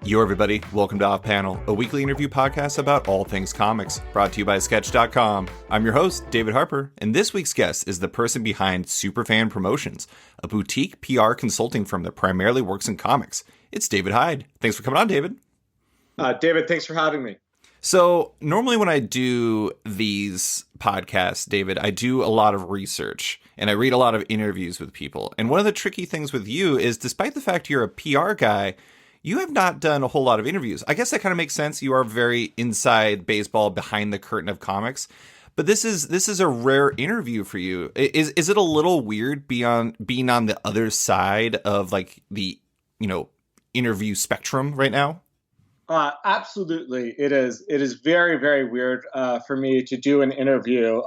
Yo, everybody. Welcome to Off Panel, a weekly interview podcast about all things comics, brought to you by Sketch.com. I'm your host, David Harper, and this week's guest is the person behind Superfan Promotions, a boutique PR consulting firm that primarily works in comics. It's David Hyde. Thanks for coming on, David. David, thanks for having me. So normally when I do these podcasts, David, I do a lot of research and I read a lot of interviews with people. And one of the tricky things with you is, despite the fact you're a PR guy, you have not done a whole lot of interviews. I guess that kind of makes sense. You are very inside baseball, behind the curtain of comics. But this is a rare interview for you. Is it a little weird being on the other side of like the, interview spectrum right now? Absolutely. It is very, very weird for me to do an interview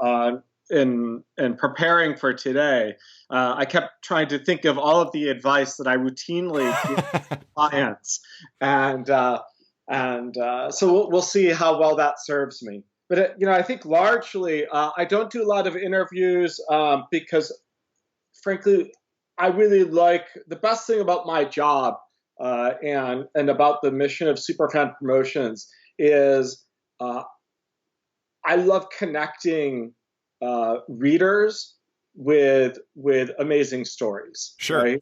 in preparing for today. I kept trying to think of all of the advice that I routinely give clients, and so we'll see how well that serves me. But I think largely I don't do a lot of interviews because, frankly, I really like the best thing about my job and about the mission of Superfan Promotions is I love connecting readers with amazing stories. Sure. Right?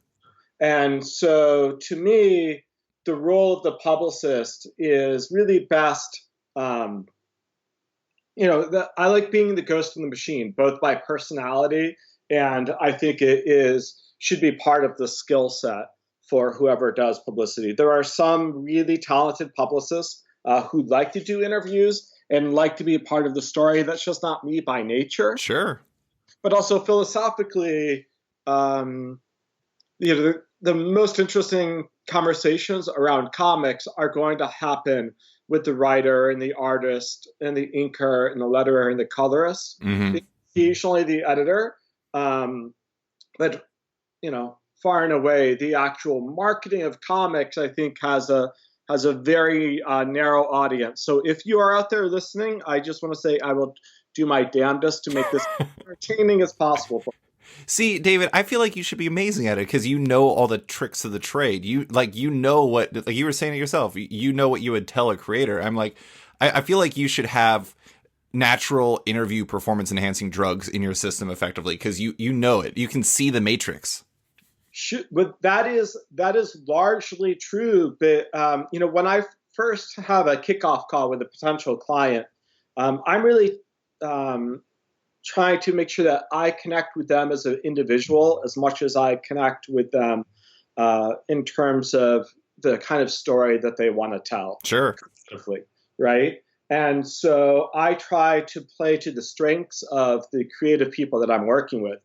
And so to me, the role of the publicist is really best. I like being the ghost in the machine, both by personality, and I think it should be part of the skill set for whoever does publicity. There are some really talented publicists who like to do interviews and like to be a part of the story. That's just not me by nature. Sure. But also philosophically, the most interesting conversations around comics are going to happen with the writer and the artist and the inker and the letterer and the colorist, occasionally the editor. But far and away, the actual marketing of comics, I think, has a very narrow audience. So if you are out there listening, I just want to say I will do my damnedest to make this entertaining as possible. See, David, I feel like you should be amazing at it because you know all the tricks of the trade. You know what, like you were saying it yourself, you know what you would tell a creator. I'm like, I feel like you should have natural interview performance enhancing drugs in your system effectively because you know it. You can see the matrix. But that is largely true. But when I first have a kickoff call with a potential client, I'm really trying to make sure that I connect with them as an individual as much as I connect with them in terms of the kind of story that they want to tell. Sure. Right. And so I try to play to the strengths of the creative people that I'm working with.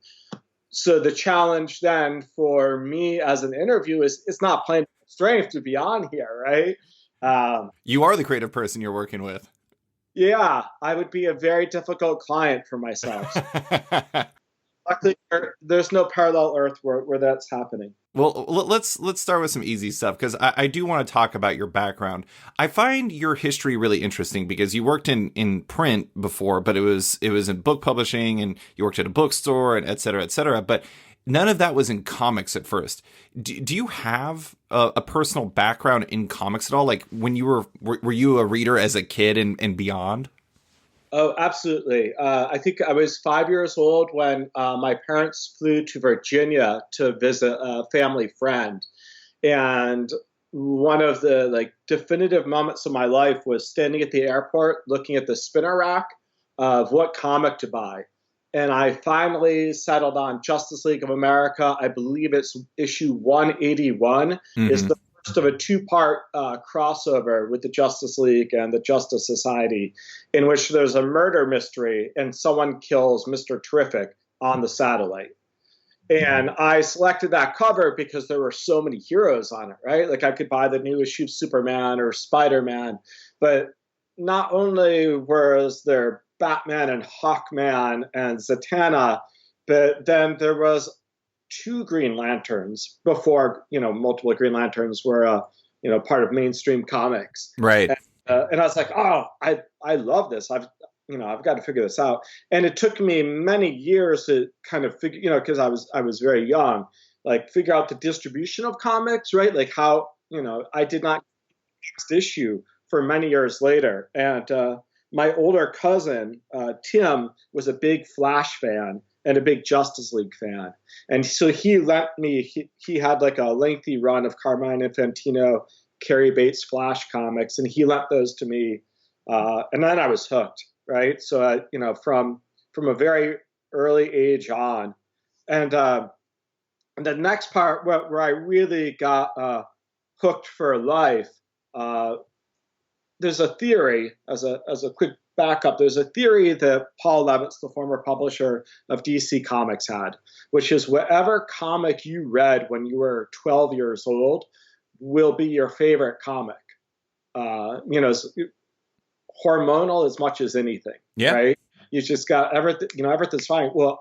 So the challenge then for me as an interview is it's not playing strength to be on here, right? You are the creative person you're working with. Yeah, I would be a very difficult client for myself. Luckily, there's no parallel Earth where that's happening. Well, let's start with some easy stuff because I do want to talk about your background. I find your history really interesting because you worked in print before, but it was in book publishing and you worked at a bookstore and et cetera, but none of that was in comics at first. Do you have a personal background in comics at all? Like when you were you a reader as a kid and beyond? Oh, absolutely. I think I was 5 years old when my parents flew to Virginia to visit a family friend. And one of the definitive moments of my life was standing at the airport looking at the spinner rack of what comic to buy. And I finally settled on Justice League of America. I believe it's issue 181 is the first of a two-part crossover with the Justice League and the Justice Society, in which there's a murder mystery and someone kills Mr. Terrific on the satellite. And I selected that cover because there were so many heroes on it, right? Like I could buy the new issue of Superman or Spider-Man, but not only was there Batman and Hawkman and Zatanna, but then there was two Green Lanterns before, multiple Green Lanterns were, part of mainstream comics. Right. And I was like, oh, I love this. I've got to figure this out. And it took me many years to kind of figure, because I was very young, like figure out the distribution of comics, right? Like how, I did not last issue for many years later. And my older cousin, Tim, was a big Flash fan and a big Justice League fan. And so he lent me, he had like a lengthy run of Carmine Infantino, Cary Bates Flash comics, and he lent those to me. And then I was hooked, right? So, from a very early age on. And the next part where I really got hooked for life, there's a theory, as a quick backup, there's a theory that Paul Levitz, the former publisher of DC Comics, had, which is whatever comic you read when you were 12 years old will be your favorite comic. Hormonal as much as anything, right? You just got everything, everything's fine. Well,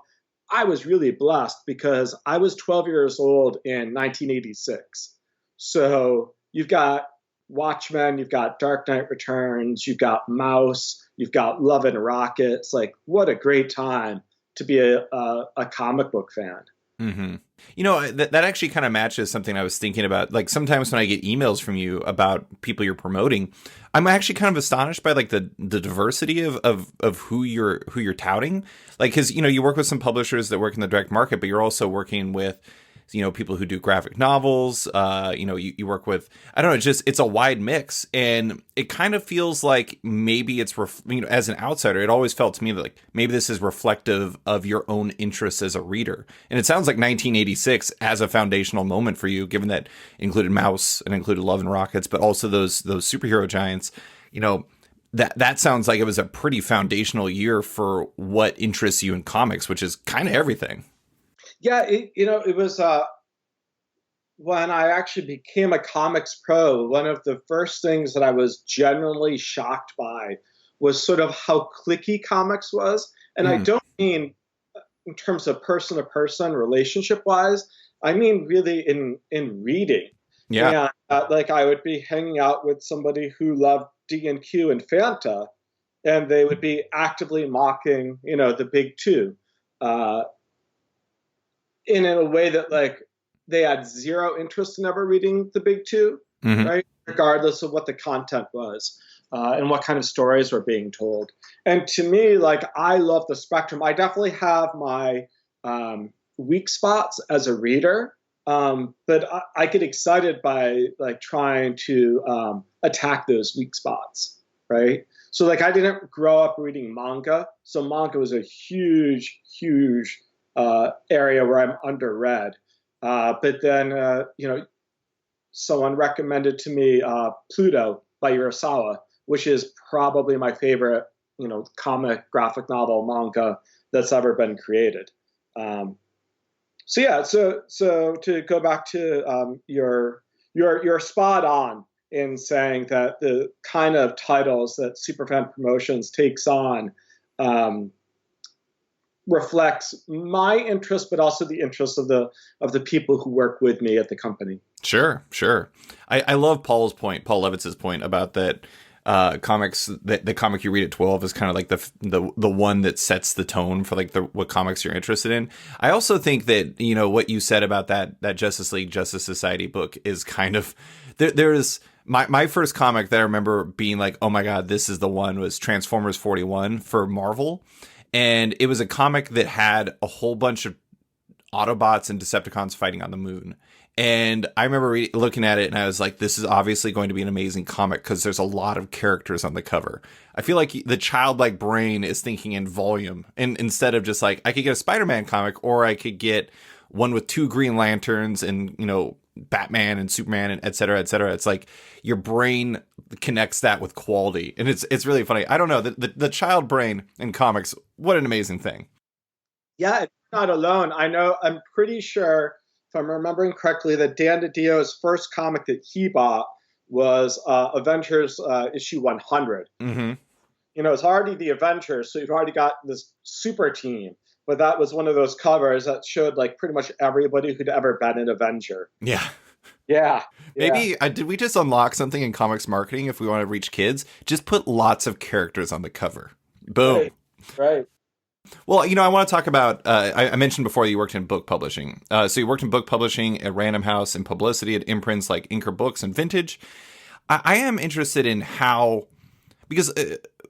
I was really blessed because I was 12 years old in 1986. So you've got Watchmen, you've got Dark Knight Returns, you've got Mouse, you've got Love and Rockets. Like, what a great time to be a comic book fan. Mm-hmm. That actually kind of matches something I was thinking about. Like, sometimes when I get emails from you about people you're promoting, I'm actually kind of astonished by like the diversity of who you're touting. Like, because you work with some publishers that work in the direct market, but you're also working with people who do graphic novels. You work with, I don't know, it's a wide mix, and it kind of feels like maybe it's as an outsider, it always felt to me that like maybe this is reflective of your own interests as a reader. And it sounds like 1986 as a foundational moment for you, given that it included Mouse and included Love and Rockets, but also those superhero giants. That sounds like it was a pretty foundational year for what interests you in comics, which is kind of everything. Yeah, it was when I actually became a comics pro, one of the first things that I was genuinely shocked by was sort of how cliquey comics was. And I don't mean in terms of person-to-person relationship-wise. I mean really in reading. Yeah. And like I would be hanging out with somebody who loved D&Q and Fanta, and they would be actively mocking, the big two. In a way that like they had zero interest in ever reading the big two, right? Regardless of what the content was and what kind of stories were being told. And to me, like, I love the spectrum. I definitely have my weak spots as a reader, but I get excited by like trying to attack those weak spots, right? So like I didn't grow up reading manga, so manga was a huge area where I'm underread. But then, someone recommended to me Pluto by Urasawa, which is probably my favorite, comic, graphic novel, manga that's ever been created. So to go back to you're spot on in saying that the kind of titles that Superfan Promotions takes on reflects my interest, but also the interest of the people who work with me at the company. Sure. I love Paul Levitz's point about that comics, that the comic you read at 12 is kind of like the one that sets the tone for like what comics you're interested in. I also think that, what you said about that Justice League, Justice Society book is kind of, there's my first comic that I remember being like, oh my God, this is the one, was Transformers 41 for Marvel. And it was a comic that had a whole bunch of Autobots and Decepticons fighting on the moon. And I remember looking at it and I was like, this is obviously going to be an amazing comic because there's a lot of characters on the cover. I feel like the childlike brain is thinking in volume. And instead of just like, I could get a Spider-Man comic, or I could get one with 2 Green Lanterns and, Batman and Superman and et cetera, it's like your brain connects that with quality. And it's really funny. I don't know, the child brain in comics, what an amazing thing. Yeah, it's not alone. I'm pretty sure, if I'm remembering correctly, that Dan DiDio's first comic that he bought was Avengers issue 100. It's already the Avengers, so you've already got this super team. But that was one of those covers that showed like pretty much everybody who'd ever been an Avenger. Yeah. Maybe did we just unlock something in comics marketing? If we want to reach kids, just put lots of characters on the cover. Boom. Right. Well, I want to talk about, I mentioned before that you worked in book publishing. So you worked in book publishing at Random House and publicity at imprints like Inker Books and Vintage. I am interested in how, because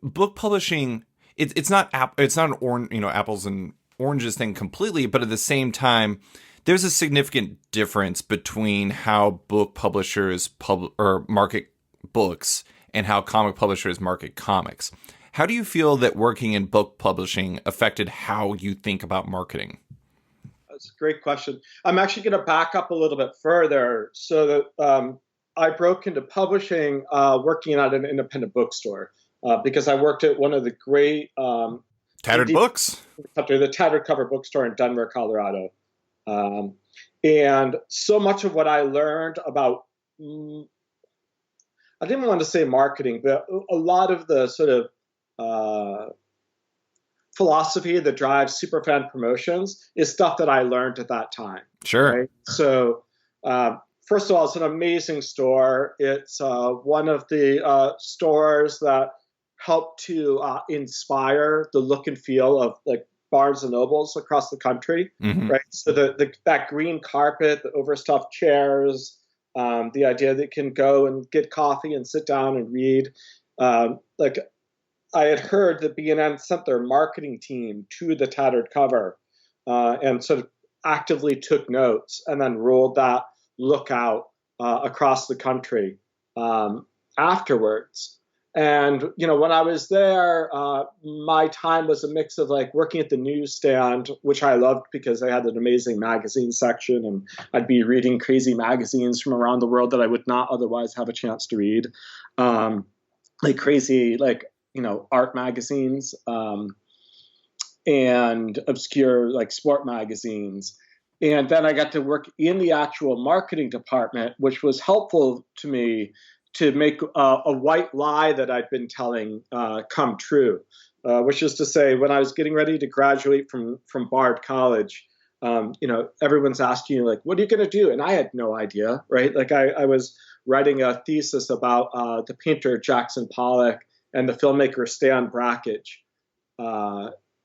book publishing, it's not it's not an apples and oranges thing completely, but at the same time, there's a significant difference between how book publishers or market books and how comic publishers market comics. How do you feel that working in book publishing affected how you think about marketing? That's a great question. I'm actually going to back up a little bit further. So that I broke into publishing working at an independent bookstore because I worked at one of the great Tattered indie books? the Tattered Cover bookstore in Denver, Colorado. Um, and so much of what I learned about, I didn't want to say marketing, but a lot of the sort of philosophy that drives Superfan Promotions is stuff that I learned at that time. Sure. Right? So, first of all, it's an amazing store. It's one of the stores that helped to inspire the look and feel of like Barnes and Nobles across the country. Mm-hmm. Right. So that green carpet, the overstuffed chairs, the idea that you can go and get coffee and sit down and read. Like I had heard that B&M sent their marketing team to the Tattered Cover and sort of actively took notes and then rolled that look out across the country afterwards. And, when I was there, my time was a mix of like working at the newsstand, which I loved because they had an amazing magazine section and I'd be reading crazy magazines from around the world that I would not otherwise have a chance to read. Like crazy, like, art magazines and obscure like sport magazines. And then I got to work in the actual marketing department, which was helpful to me to make a white lie that I'd been telling come true, which is to say, when I was getting ready to graduate from Bard College, everyone's asking you, like, what are you going to do? And I had no idea, right? Like I was writing a thesis about the painter Jackson Pollock and the filmmaker Stan Brakhage,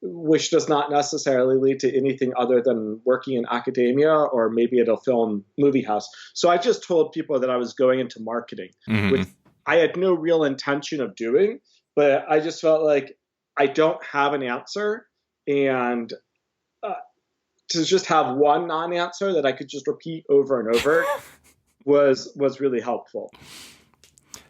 which does not necessarily lead to anything other than working in academia or maybe at a film movie house. So I just told people that I was going into marketing, Mm-hmm. which I had no real intention of doing, but I just felt like I don't have an answer. And to just have one non-answer that I could just repeat over and over was really helpful.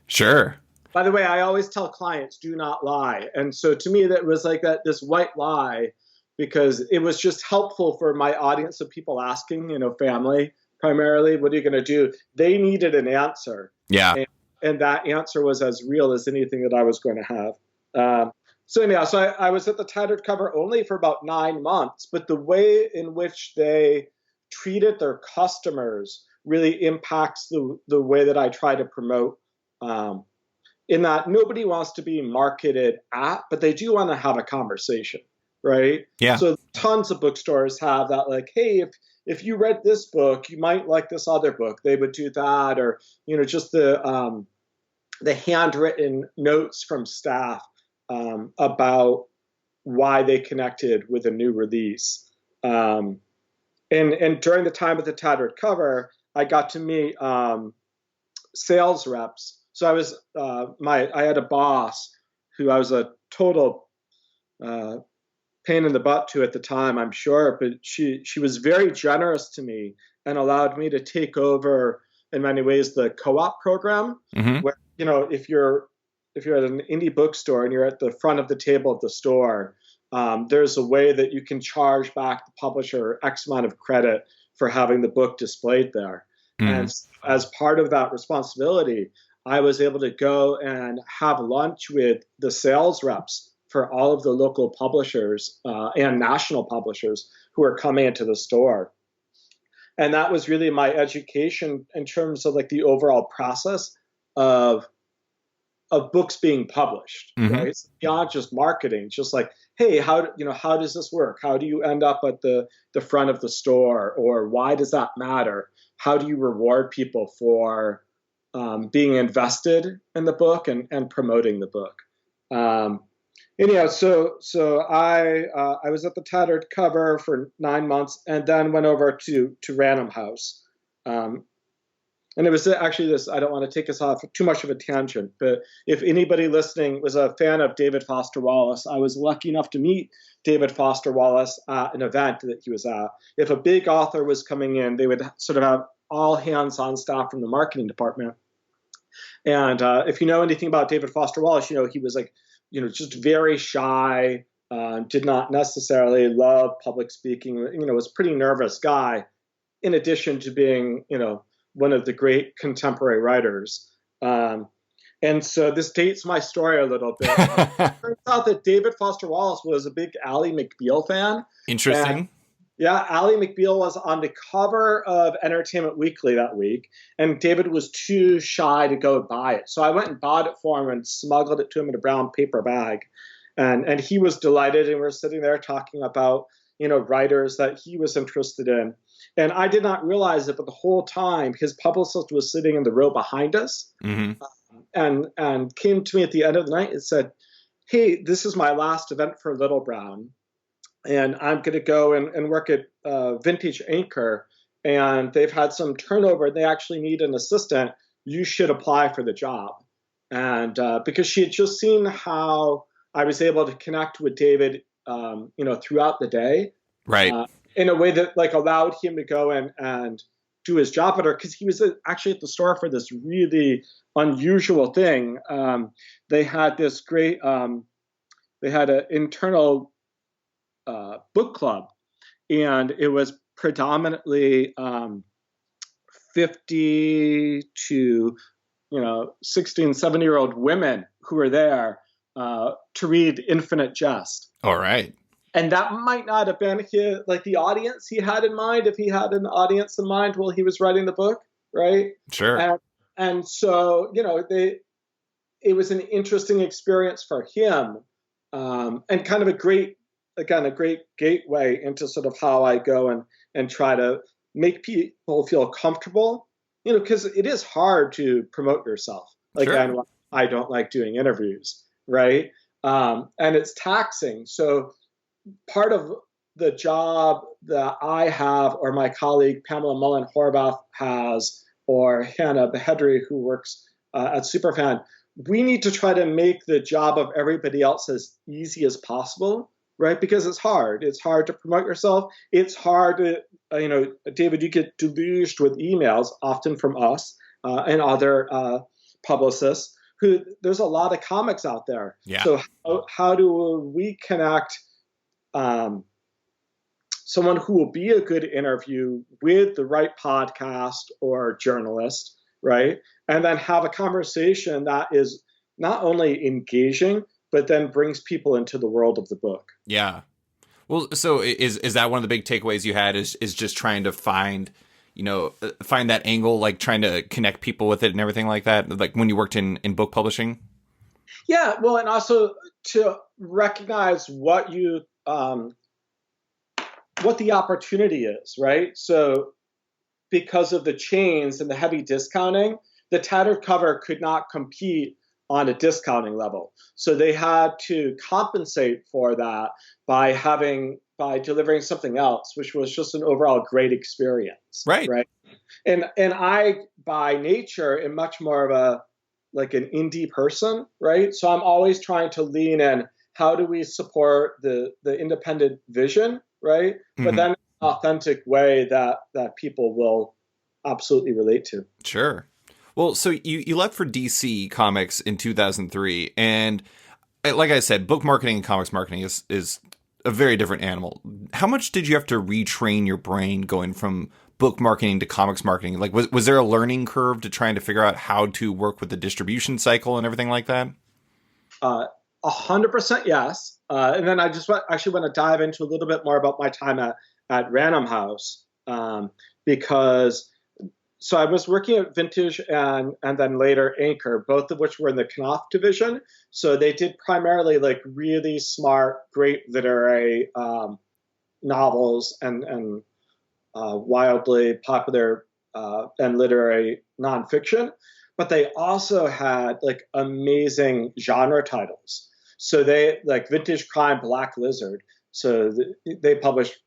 Sure. By the way, I always tell clients, do not lie. And so to me, that was like this white lie because it was just helpful for my audience of people asking, family primarily, what are you going to do? They needed an answer. Yeah. And that answer was as real as anything that I was going to have. So I was at the Tattered Cover only for about 9 months, but the way in which they treated their customers really impacts the way that I try to promote in that nobody wants to be marketed at, but they do want to have a conversation, right? Yeah. So tons of bookstores have that, like, hey, if you read this book, you might like this other book. They would do that, or just the handwritten notes from staff about why they connected with a new release. And during the time of the Tattered Cover, I got to meet sales reps. So I was I had a boss who I was a total pain in the butt to at the time, I'm sure, but she was very generous to me and allowed me to take over in many ways the co-op program, Mm-hmm. where if you're at an indie bookstore and you're at the front of the table of the store, there's a way that you can charge back the publisher X amount of credit for having the book displayed there. Mm-hmm. And as part of that responsibility, I was able to go and have lunch with the sales reps for all of the local publishers and national publishers who are coming into the store. And that was really my education in terms of like the overall process of books being published, Mm-hmm. right? It's beyond just marketing, just like, hey, how does this work? How do you end up at the front of the store? Or why does that matter? How do you reward people for being invested in the book and promoting the book? So I was at the Tattered Cover for 9 months and then went over to Random House. And it was actually this, I don't want to take us off too much of a tangent, but if anybody listening was a fan of David Foster Wallace, I was lucky enough to meet David Foster Wallace at an event that he was at. If a big author was coming in, they would sort of have all hands on staff from the marketing department. And if you know anything about David Foster Wallace, he was like, just very shy, did not necessarily love public speaking, was a pretty nervous guy, in addition to being, one of the great contemporary writers. And so this dates my story a little bit. It turns out that David Foster Wallace was a big Ally McBeal fan. Interesting. And, yeah, Ally McBeal was on the cover of Entertainment Weekly that week, and David was too shy to go buy it. So I went and bought it for him and smuggled it to him in a brown paper bag. And he was delighted, and we're sitting there talking about, writers that he was interested in. And I did not realize it, but the whole time his publicist was sitting in the row behind us, and came to me at the end of the night and said, "Hey, this is my last event for Little Brown, and I'm going to go and work at Vintage Anchor, and they've had some turnover, and they actually need an assistant. You should apply for the job." And because she had just seen how I was able to connect with David, throughout the day, right, in a way that allowed him to go and do his job better, because he was actually at the store for this really unusual thing. They had this great, they had an internal book club, and it was predominantly 50 to 16, 17-year-old women who were there to read Infinite Jest. All right. And that might not have been the audience he had in mind, if he had an audience in mind while he was writing the book, right? Sure. And so, it was an interesting experience for him, and kind of a great gateway into sort of how I go and try to make people feel comfortable, because it is hard to promote yourself. Sure. I don't like doing interviews, right? And it's taxing. So part of the job that I have, or my colleague Pamela Mullen-Horvath has, or Hannah Behedry, who works at Superfan, we need to try to make the job of everybody else as easy as possible, right? Because it's hard. It's hard to promote yourself. It's hard to, David, you get deluged with emails, often from us and other publicists, who there's a lot of comics out there. Yeah. So how do we connect someone who will be a good interview with the right podcast or journalist, right? And then have a conversation that is not only engaging, but then brings people into the world of the book. Yeah. Well, so is that one of the big takeaways you had, is just trying to find that angle, trying to connect people with it and everything like that, when you worked in book publishing? Yeah. Well, and also to recognize what the opportunity is, right? So because of the chains and the heavy discounting, the tattered cover could not compete on a discounting level. So they had to compensate for that by delivering something else, which was just an overall great experience. Right. And I, by nature, am much more of an indie person, right? So I'm always trying to lean in. How do we support the independent vision, right? Mm-hmm. But then in an authentic way that people will absolutely relate to. Sure. Well, so you left for DC Comics in 2003, and like I said, book marketing and comics marketing is a very different animal. How much did you have to retrain your brain going from book marketing to comics marketing? Was there a learning curve to trying to figure out how to work with the distribution cycle and everything like that? 100% yes. And then I just actually want to dive into a little bit more about my time at Random House, because so I was working at Vintage and then later Anchor, both of which were in the Knopf division. So they did primarily really smart, great literary novels and wildly popular and literary nonfiction. But they also had amazing genre titles. So they Vintage Crime, Black Lizard. So they published,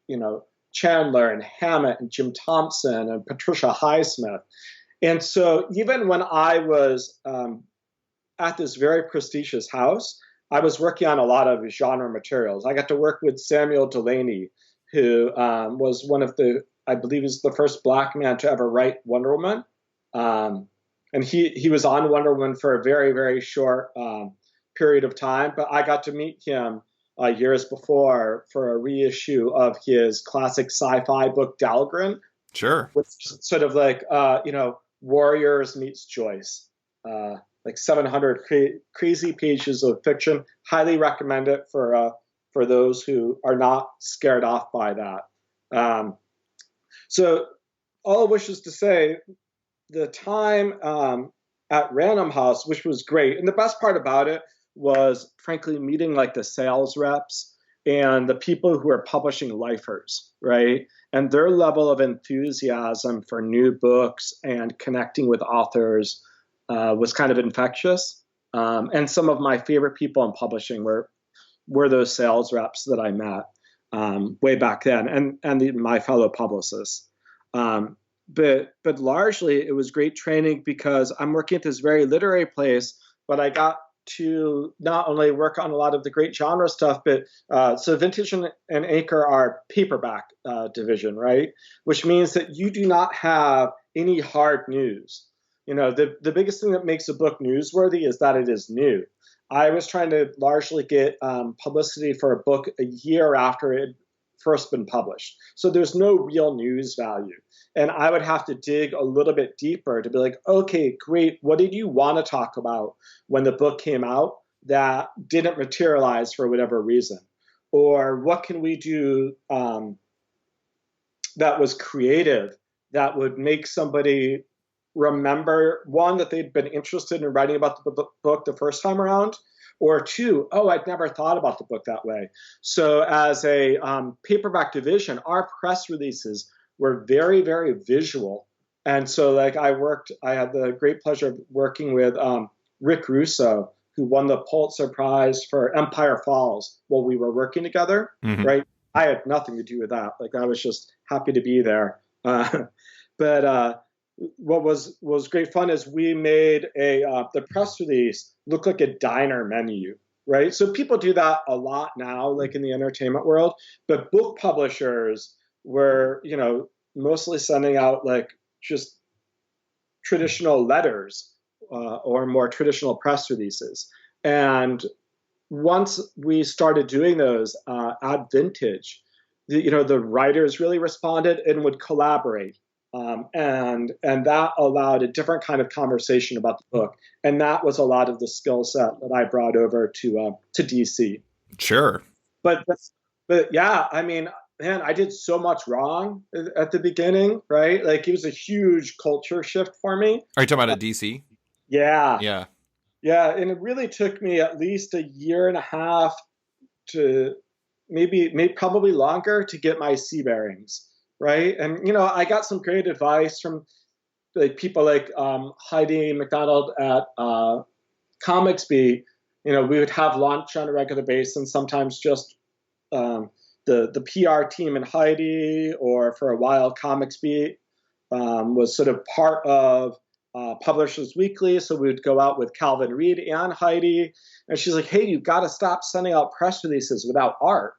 Chandler and Hammett and Jim Thompson and Patricia Highsmith. And so even when I was at this very prestigious house, I was working on a lot of genre materials. I got to work with Samuel Delaney, who was one of the, I believe, is the first Black man to ever write Wonder Woman. And he was on Wonder Woman for a very, very short period of time, but I got to meet him years before for a reissue of his classic sci-fi book Dahlgren, Sure. which is sort of like Warriors meets Joyce, like 700 crazy pages of fiction. Highly recommend it for those who are not scared off by that. So all which is to say, the time at Random House, which was great, and the best part about it was, frankly, meeting like the sales reps and the people who are publishing lifers, right? And their level of enthusiasm for new books and connecting with authors was kind of infectious. And some of my favorite people in publishing were those sales reps that I met way back then, and my fellow publicists. But largely it was great training because I'm working at this very literary place, but I got to not only work on a lot of the great genre stuff, but so Vintage and Anchor are paperback division, right? Which means that you do not have any hard news. The biggest thing that makes a book newsworthy is that it is new. I was trying to largely get publicity for a book a year after it had first been published. So there's no real news value. And I would have to dig a little bit deeper to be like, okay, great. What did you want to talk about when the book came out that didn't materialize for whatever reason? Or what can we do that was creative that would make somebody remember, one, that they'd been interested in writing about the book the first time around, or two, oh, I'd never thought about the book that way. So as a paperback division, our press releases were very, very visual. And so like I had the great pleasure of working with Rick Russo, who won the Pulitzer Prize for Empire Falls while we were working together, right? I had nothing to do with that. Like I was just happy to be there. But what was great fun is we made the press release look like a diner menu, right? So people do that a lot now, like in the entertainment world, but book publishers were, mostly sending out like just traditional letters or more traditional press releases. And once we started doing those at Vintage, the writers really responded and would collaborate. And that allowed a different kind of conversation about the book. And that was a lot of the skill set that I brought over to DC. Sure. But yeah, I mean, man, I did so much wrong at the beginning, right? Like it was a huge culture shift for me. Are you talking about at DC? Yeah. Yeah. Yeah. And it really took me at least a year and a half to maybe probably longer to get my sea bearings. Right. And, I got some great advice from like people like Heidi McDonald at Comics Beat. We would have lunch on a regular basis, and sometimes just the PR team and Heidi, or for a while Comics Beat was sort of part of Publishers Weekly. So we would go out with Calvin Reed and Heidi, and she's like, "Hey, you've got to stop sending out press releases without art."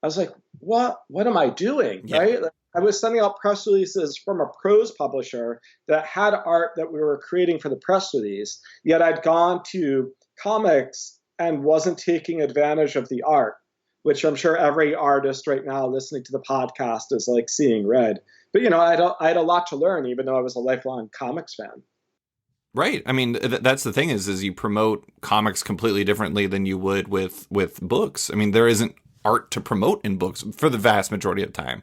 I was like, "What am I doing?" Yeah. Right? Like, I was sending out press releases from a prose publisher that had art that we were creating for the press release, yet I'd gone to comics and wasn't taking advantage of the art, which I'm sure every artist right now listening to the podcast is like seeing red. But, I had a lot to learn, even though I was a lifelong comics fan. Right. I mean, that's the thing is you promote comics completely differently than you would with books. I mean, there isn't art to promote in books for the vast majority of the time.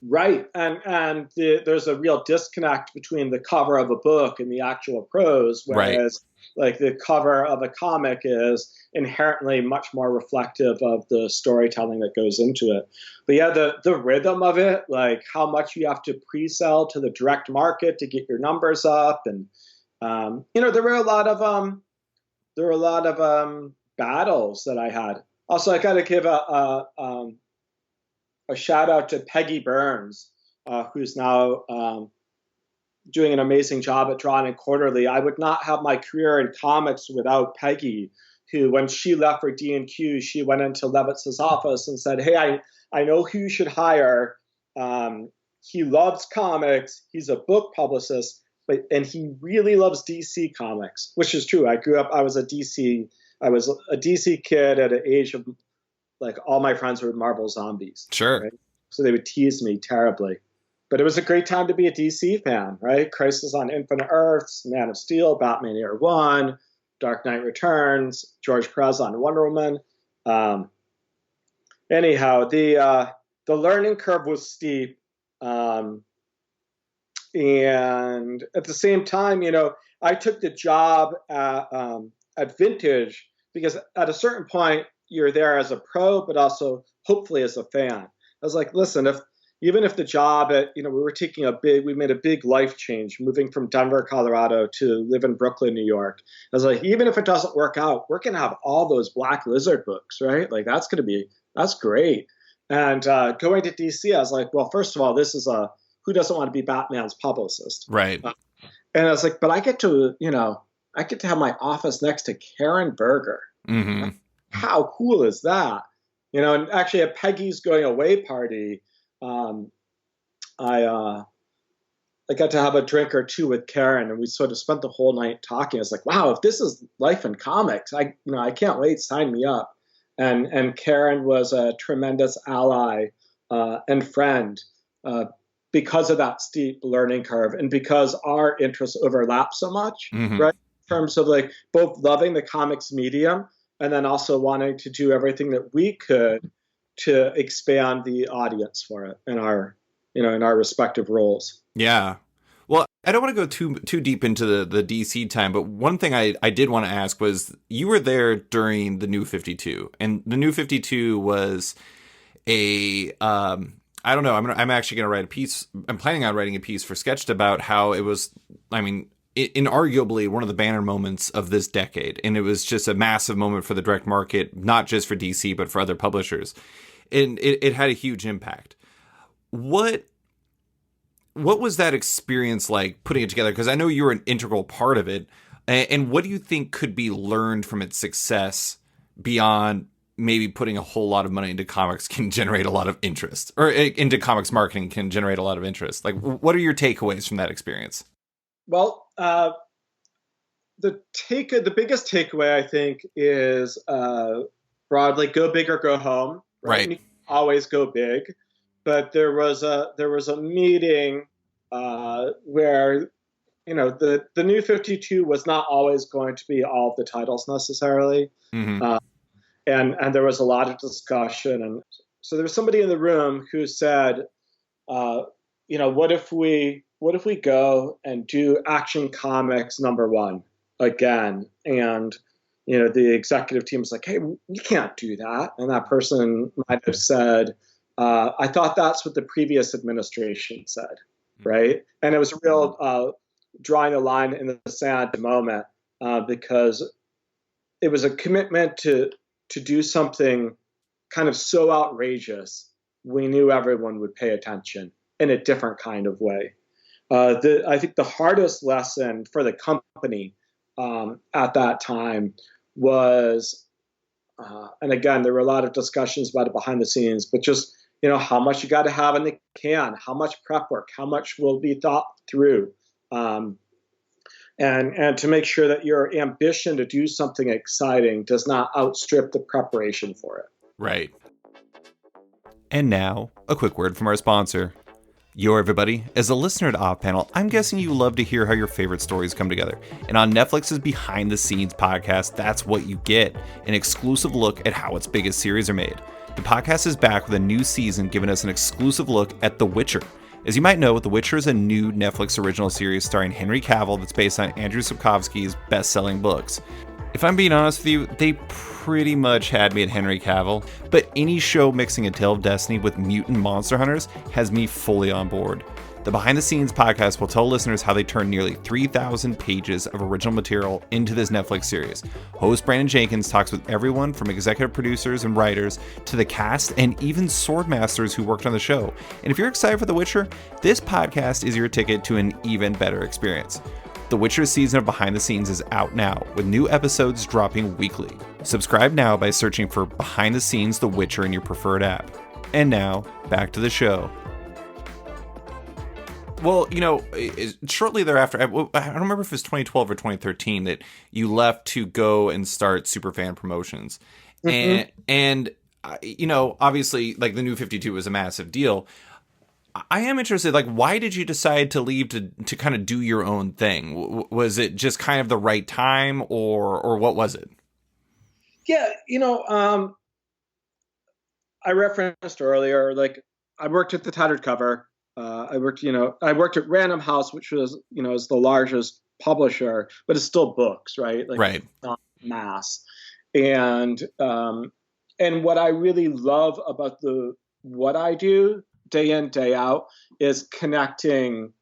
Right. And there's a real disconnect between the cover of a book and the actual prose, whereas like the cover of a comic is inherently much more reflective of the storytelling that goes into it. But yeah, the rhythm of it, like how much you have to pre-sell to the direct market to get your numbers up. And, there were a lot of battles that I had. Also, I got to give a shout out to Peggy Burns, who's now doing an amazing job at drawing in Quarterly. I would not have my career in comics without Peggy, who, when she left for D&Q, she went into Levitz's office and said, "Hey, I know who you should hire. He loves comics. He's a book publicist, and he really loves DC comics," which is true. I was a DC kid at an age of, like, all my friends were Marvel zombies. Sure. Right? So they would tease me terribly. But it was a great time to be a DC fan, right? Crisis on Infinite Earths, Man of Steel, Batman Year One, Dark Knight Returns, George Perez on Wonder Woman. Anyhow, the learning curve was steep. And at the same time, I took the job at Vintage because at a certain point, you're there as a pro, but also hopefully as a fan. I was like, listen, even if the job we made a big life change moving from Denver, Colorado to live in Brooklyn, New York. I was like, even if it doesn't work out, we're going to have all those Black Lizard books, right? Like, that's great. And going to DC, I was like, well, first of all, who doesn't want to be Batman's publicist? Right. And I was like, but I get to have my office next to Karen Berger. Mm-hmm. How cool is that? And actually at Peggy's going away party, I got to have a drink or two with Karen, and we sort of spent the whole night talking. I was like, wow, if this is life in comics, I can't wait. Sign me up. And Karen was a tremendous ally and friend because of that steep learning curve, and because our interests overlap so much, mm-hmm. right? In terms of, like, both loving the comics medium and then also wanting to do everything that we could to expand the audience for it in our respective roles. Yeah. Well, I don't want to go too deep into the DC time, but one thing I did want to ask was, you were there during the New 52, and the New 52 was I don't know. I'm actually going to write a piece. I'm planning on writing a piece for Sketched about how it was, inarguably one of the banner moments of this decade. And it was just a massive moment for the direct market, not just for DC, but for other publishers. And it had a huge impact. What was that experience like, putting it together? Because I know you were an integral part of it. And what do you think could be learned from its success beyond maybe putting a whole lot of money into comics can generate a lot of interest, or into comics marketing can generate a lot of interest? Like, what are your takeaways from that experience? Well, the biggest takeaway, I think, is broadly, go big or go home. Right. You always go big, but there was a meeting where the New 52 was not always going to be all of the titles necessarily, mm-hmm. And there was a lot of discussion, and so there was somebody in the room who said, what if we go and do Action Comics #1 again? And the executive team was like, hey, we can't do that. And that person might have said, I thought that's what the previous administration said, right? And it was a real drawing a line in the sand moment, because it was a commitment to do something kind of so outrageous, we knew everyone would pay attention in a different kind of way. I think the hardest lesson for the company at that time was, and again, there were a lot of discussions about it behind the scenes, but just, how much you got to have in the can, how much prep work, how much will be thought through, and to make sure that your ambition to do something exciting does not outstrip the preparation for it. Right. And now, a quick word from our sponsor. Yo, everybody. As a listener to Off Panel, I'm guessing you love to hear how your favorite stories come together. And on Netflix's Behind the Scenes podcast, that's what you get. An exclusive look at how its biggest series are made. The podcast is back with a new season, giving us an exclusive look at The Witcher. As you might know, The Witcher is a new Netflix original series starring Henry Cavill that's based on Andrew Sapkowski's best-selling books. If I'm being honest with you, they pretty much had me at Henry Cavill, but any show mixing A Tale of Destiny with mutant monster hunters has me fully on board. The Behind the Scenes podcast will tell listeners how they turned nearly 3,000 pages of original material into this Netflix series. Host Brandon Jenkins talks with everyone from executive producers and writers to the cast and even swordmasters who worked on the show. And if you're excited for The Witcher, this podcast is your ticket to an even better experience. The Witcher season of Behind the Scenes is out now, with new episodes dropping weekly. Subscribe now by searching for Behind the Scenes The Witcher in your preferred app. And now, back to the show. Well, shortly thereafter, I don't remember if it was 2012 or 2013 that you left to go and start Superfan Promotions. Mm-hmm. And obviously, like, the New 52 was a massive deal. I am interested, like, why did you decide to leave to kind of do your own thing? Was it just kind of the right time, or what was it? Yeah, I referenced earlier, like, I worked at the Tattered Cover. I worked at Random House, which was, is the largest publisher, but it's still books, right? Like, right. Not mass. And what I really love about what I do day in, day out is connecting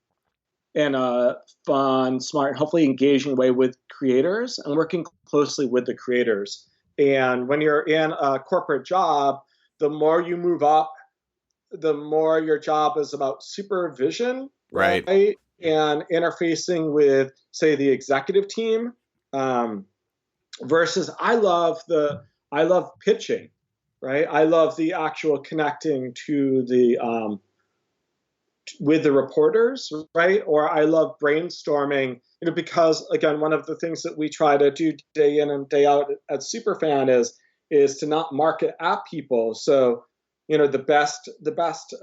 in a fun, smart, hopefully engaging way with creators and working closely with the creators. And when you're in a corporate job, the more you move up, the more your job is about supervision, right? And interfacing with, say, the executive team, versus I love pitching, right? I love the actual connecting to the with the reporters, right? Or I love brainstorming, because, again, one of the things that we try to do day in and day out at Superfan is to not market at people. So, the best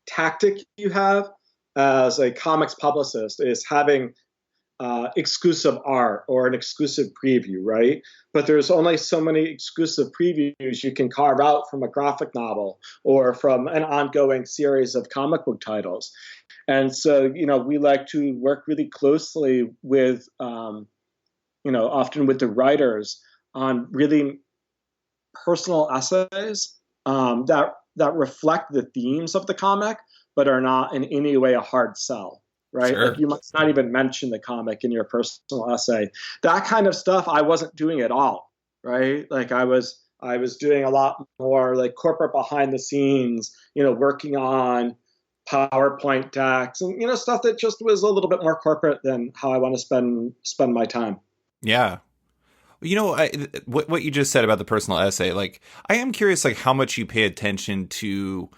tactic you have as a comics publicist is having exclusive art or an exclusive preview, right? But there's only so many exclusive previews you can carve out from a graphic novel or from an ongoing series of comic book titles. And so, we like to work really closely with, often with the writers on really personal essays that reflect the themes of the comic, but are not in any way a hard sell, right? Sure. Like, you might not even mention the comic in your personal essay. That kind of stuff I wasn't doing at all, right? Like, I was doing a lot more like corporate behind the scenes, working on PowerPoint decks and stuff that just was a little bit more corporate than how I want to spend my time. Yeah. What you just said about the personal essay, like, I am curious, like, how much you pay attention to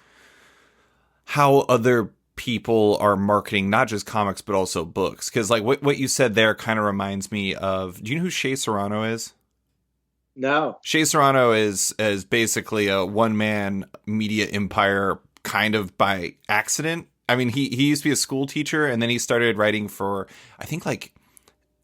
how other people are marketing, not just comics, but also books. Because, like, what you said there kind of reminds me of, do you know who Shea Serrano is? No. Shea Serrano is basically a one-man media empire kind of by accident. I mean, he used to be a school teacher, and then he started writing for, I think, like,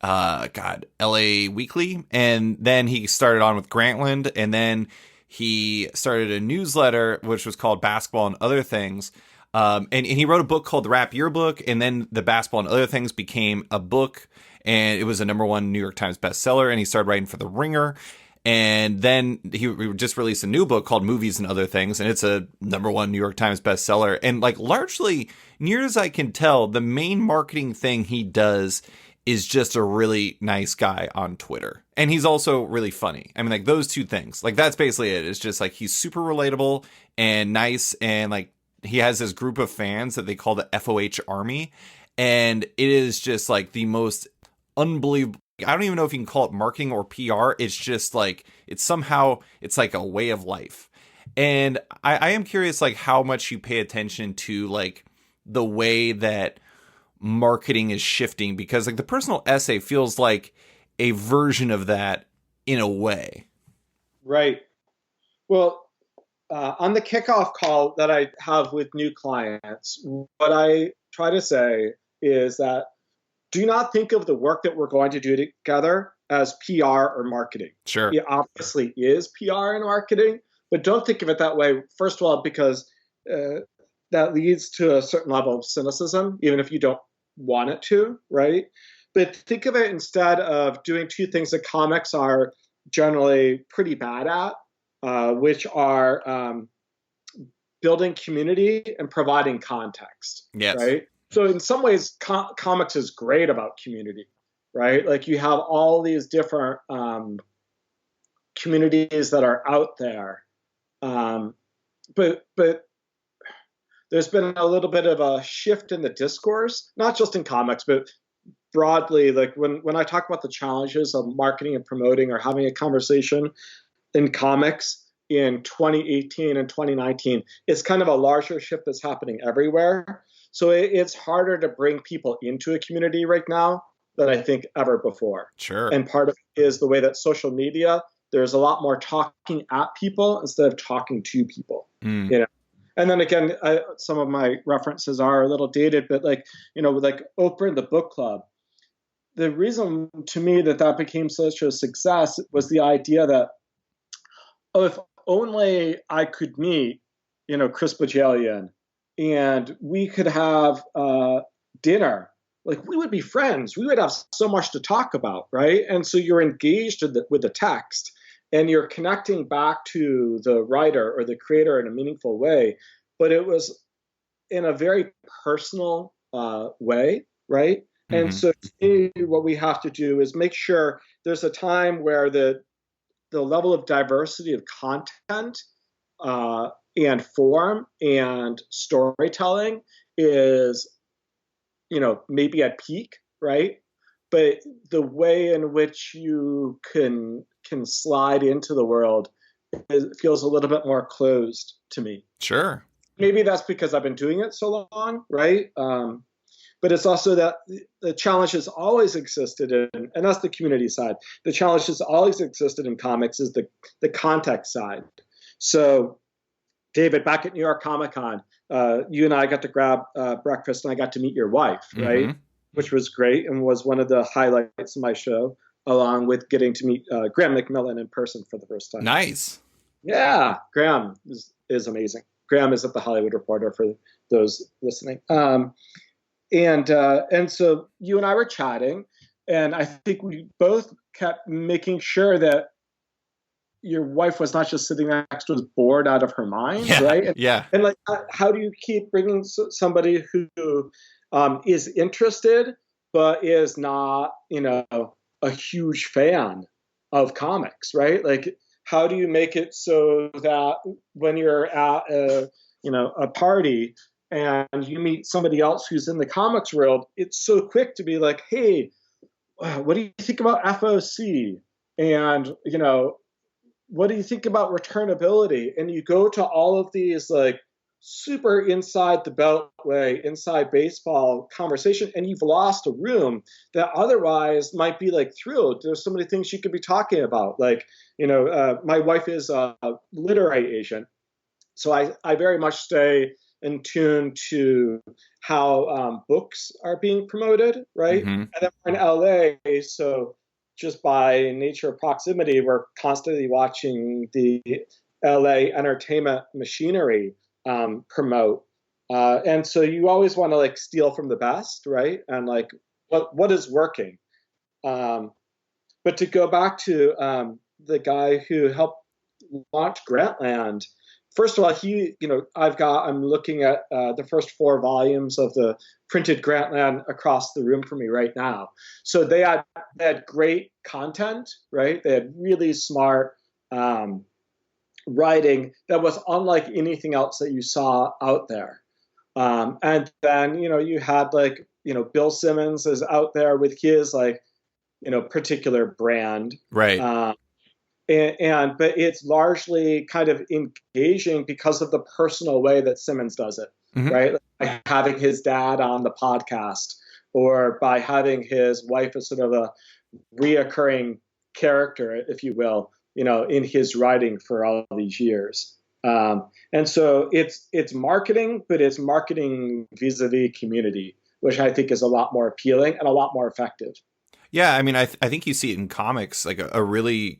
LA Weekly, and then he started on with Grantland, and then he started a newsletter which was called Basketball and Other Things, and he wrote a book called The Rap Yearbook, and then the Basketball and Other Things became a book, and it was a #1 New York Times bestseller, and he started writing for The Ringer, and then he just released a new book called Movies and Other Things, and it's a #1 New York Times bestseller, and, like, largely, near as I can tell, the main marketing thing he does is just a really nice guy on Twitter. And he's also really funny. I mean, like, those two things, like, that's basically it. It's just, like, he's super relatable and nice. And, like, he has this group of fans that they call the FOH Army. And it is just, like, the most unbelievable. I don't even know if you can call it marketing or PR. It's just, like, it's like a way of life. And I am curious, like, how much you pay attention to, like, the way that marketing is shifting, because, like, the personal essay feels like a version of that in a way. Right. Well, on the kickoff call that I have with new clients, what I try to say is that do not think of the work that we're going to do together as PR or marketing. Sure. It obviously is PR and marketing, but don't think of it that way, first of all, because that leads to a certain level of cynicism, even if you don't want it to, right? But think of it instead of doing two things that comics are generally pretty bad at, which are building community and providing context, Yes. right? So in some ways, comics is great about community, right? Like you have all these different communities that are out there, but there's been a little bit of a shift in the discourse, not just in comics, but broadly. Like when I talk about the challenges of marketing and promoting or having a conversation in comics in 2018 and 2019, it's kind of a larger shift that's happening everywhere. So it's harder to bring people into a community right now than I think ever before. Sure. And part of it is the way that social media, there's a lot more talking at people instead of talking to people. Mm. You know, and then again, some of my references are a little dated, but like like Oprah and the Book Club. The reason to me that became such a success was the idea that, oh, if only I could meet, Chris Bajalian, and we could have dinner. Like we would be friends. We would have so much to talk about, right? And so you're engaged with the text, and you're connecting back to the writer or the creator in a meaningful way. But it was in a very personal way, right? And Mm-hmm. so to me, what we have to do is make sure there's a time where the level of diversity of content and form and storytelling is, maybe at peak, right? But the way in which you can slide into the world feels a little bit more closed to me. Sure. Maybe that's because I've been doing it so long, right? But it's also that the challenge has always existed in, and that's the community side. The challenge has always existed in comics is the context side. So, David, back at New York Comic Con, you and I got to grab breakfast, and I got to meet your wife, right? Mm-hmm. Which was great and was one of the highlights of my show, along with getting to meet Graham McMillan in person for the first time. Nice. Yeah, Graham is amazing. Graham is at the Hollywood Reporter for those listening. And so you and I were chatting, and I think we both kept making sure that your wife was not just sitting next to us bored out of her mind, Yeah. right? Yeah. And like, how do you keep bringing somebody who is interested but is not, a huge fan of comics, right? Like, how do you make it so that when you're at a party and you meet somebody else who's in the comics world, it's so quick to be like, hey, what do you think about FOC? And, what do you think about returnability? And you go to all of these like super inside the beltway, inside baseball conversation, and you've lost a room that otherwise might be like thrilled. There's so many things you could be talking about. Like, my wife is a literary agent, so I very much stay in tune to how books are being promoted, right? Mm-hmm. And then we're in LA, so just by nature of proximity, we're constantly watching the LA entertainment machinery promote. And so you always want to like steal from the best, right? And like what is working. But to go back to the guy who helped launch Grantland, first of all, I'm looking at the first 4 volumes of the printed Grantland across the room for me right now. So they had great content, right? They had really smart writing that was unlike anything else that you saw out there. And then, you had like, Bill Simmons is out there with his like, particular brand. Right. But it's largely kind of engaging because of the personal way that Simmons does it, Mm-hmm. right? Like by having his dad on the podcast, or by having his wife as sort of a reoccurring character, if you will, in his writing for all these years. And so it's marketing, but it's marketing vis-a-vis community, which I think is a lot more appealing and a lot more effective. Yeah, I mean, I think you see it in comics, like a really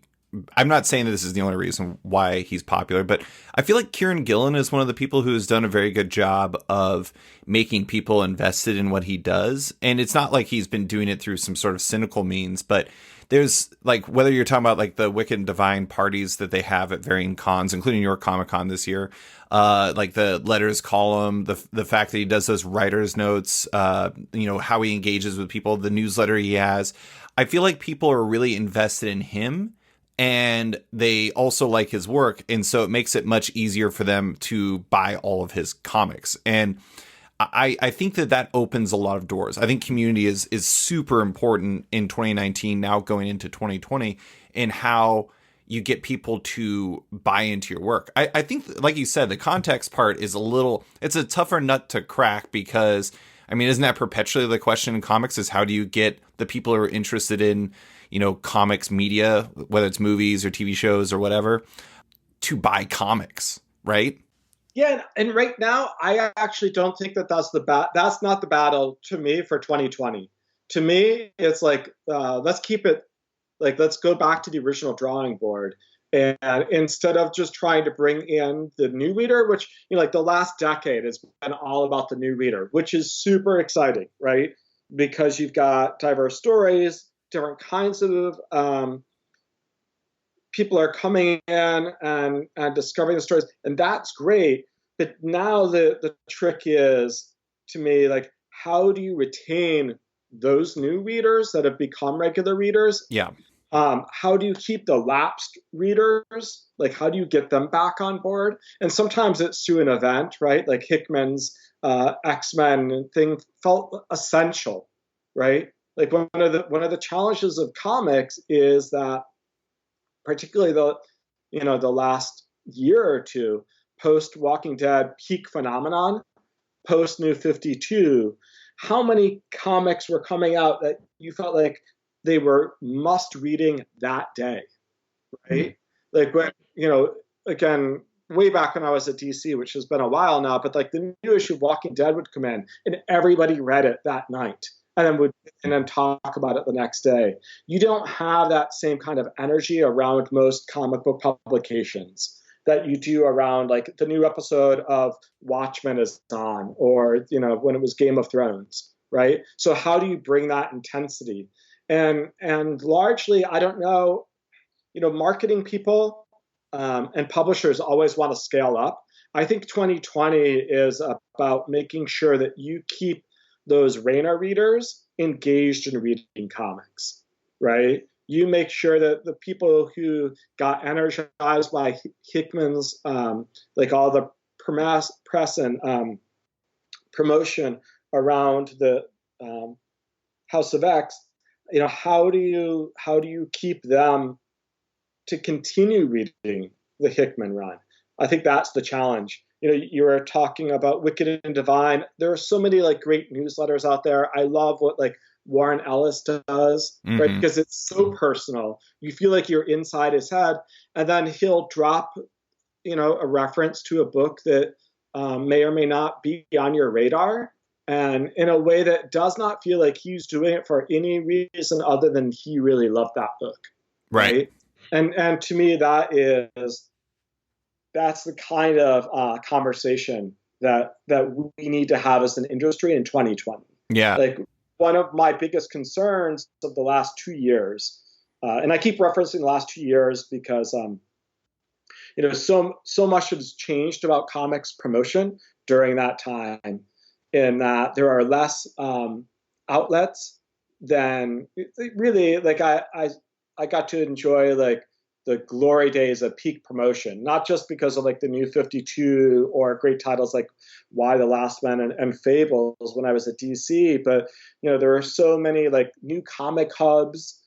I'm not saying that this is the only reason why he's popular, but I feel like Kieran Gillen is one of the people who has done a very good job of making people invested in what he does. And it's not like he's been doing it through some sort of cynical means, but there's like, whether you're talking about like the Wicked and Divine parties that they have at varying cons, including New York Comic Con this year, like the letters column, the fact that he does those writer's notes, how he engages with people, the newsletter he has. I feel like people are really invested in him and they also like his work. And so it makes it much easier for them to buy all of his comics. And I think that opens a lot of doors. I think community is super important in 2019, now going into 2020, and how you get people to buy into your work. I think, like you said, the context part is it's a tougher nut to crack because, I mean, isn't that perpetually the question in comics is how do you get the people who are interested in, comics media, whether it's movies or TV shows or whatever, to buy comics, right? Yeah, and right now, I actually don't think that's not the battle to me for 2020. To me, it's like let's keep it like let's go back to the original drawing board, and instead of just trying to bring in the new reader, which like the last decade has been all about the new reader, which is super exciting, right? Because you've got diverse stories, different kinds of people are coming in and discovering the stories, and that's great. But now the trick is, to me, like, how do you retain those new readers that have become regular readers? Yeah. How do you keep the lapsed readers? Like, how do you get them back on board? And sometimes it's through an event, right? Like Hickman's X-Men thing felt essential, right? Like one of the challenges of comics is that, particularly the last year or two, post Walking Dead peak phenomenon, post New 52, how many comics were coming out that you felt like they were must reading that day, right? Mm-hmm. Like when, again, way back when I was at DC, which has been a while now, but like the new issue of Walking Dead would come in and everybody read it that night and then talk about it the next day. You don't have that same kind of energy around most comic book publications that you do around like the new episode of Watchmen is on, or when it was Game of Thrones, right? So how do you bring that intensity? And largely, I don't know, marketing people and publishers always want to scale up. I think 2020 is about making sure that you keep those Rainer readers engaged in reading comics, right? You make sure that the people who got energized by Hickman's, like all the press and promotion around the House of X, how do you keep them to continue reading the Hickman run? I think that's the challenge. You were talking about Wicked and Divine. There are so many like great newsletters out there. I love what like Warren Ellis does, mm-hmm. right? Because it's so personal. You feel like you're inside his head, and then he'll drop, a reference to a book that may or may not be on your radar, and in a way that does not feel like he's doing it for any reason other than he really loved that book, right? And to me, that's the kind of conversation that we need to have as an industry in 2020. Yeah. Like one of my biggest concerns of the last 2 years, and I keep referencing the last 2 years because, so much has changed about comics promotion during that time, in that there are less outlets than really. Like I got to enjoy like the glory days of peak promotion, not just because of like the New 52 or great titles like Why the Last Man and Fables when I was at DC, but there were so many like new comic hubs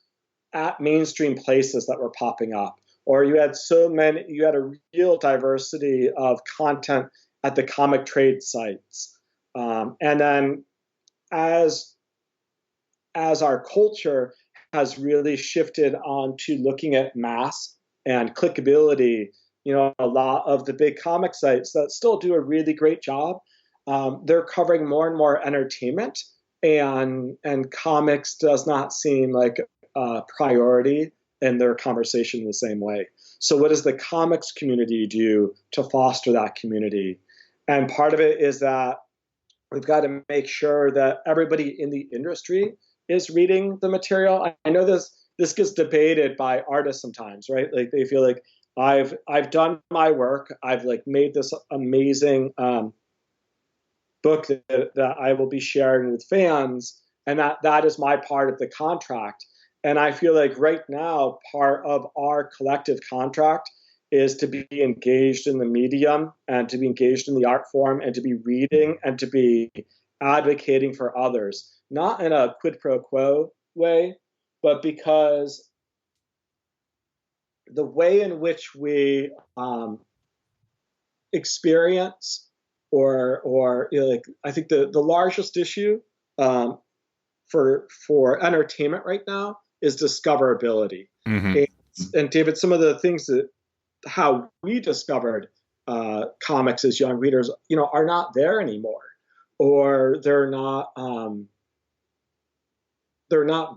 at mainstream places that were popping up, or you had a real diversity of content at the comic trade sites, and then as our culture has really shifted on to looking at mass and clickability, a lot of the big comic sites that still do a really great job, they're covering more and more entertainment, and comics does not seem like a priority in their conversation in the same way. So what does the comics community do to foster that community? And part of it is that we've got to make sure that everybody in the industry is reading the material. I know this gets debated by artists sometimes, right? Like they feel like I've done my work. I've like made this amazing book that I will be sharing with fans, and that is my part of the contract. And I feel like right now, part of our collective contract is to be engaged in the medium and to be engaged in the art form and to be reading and to be advocating for others, not in a quid pro quo way, but because the way in which we experience or you know, like I think the largest issue for entertainment right now is discoverability. Mm-hmm. And David, some of the things that how we discovered comics as young readers, you know, are not there anymore, or they're not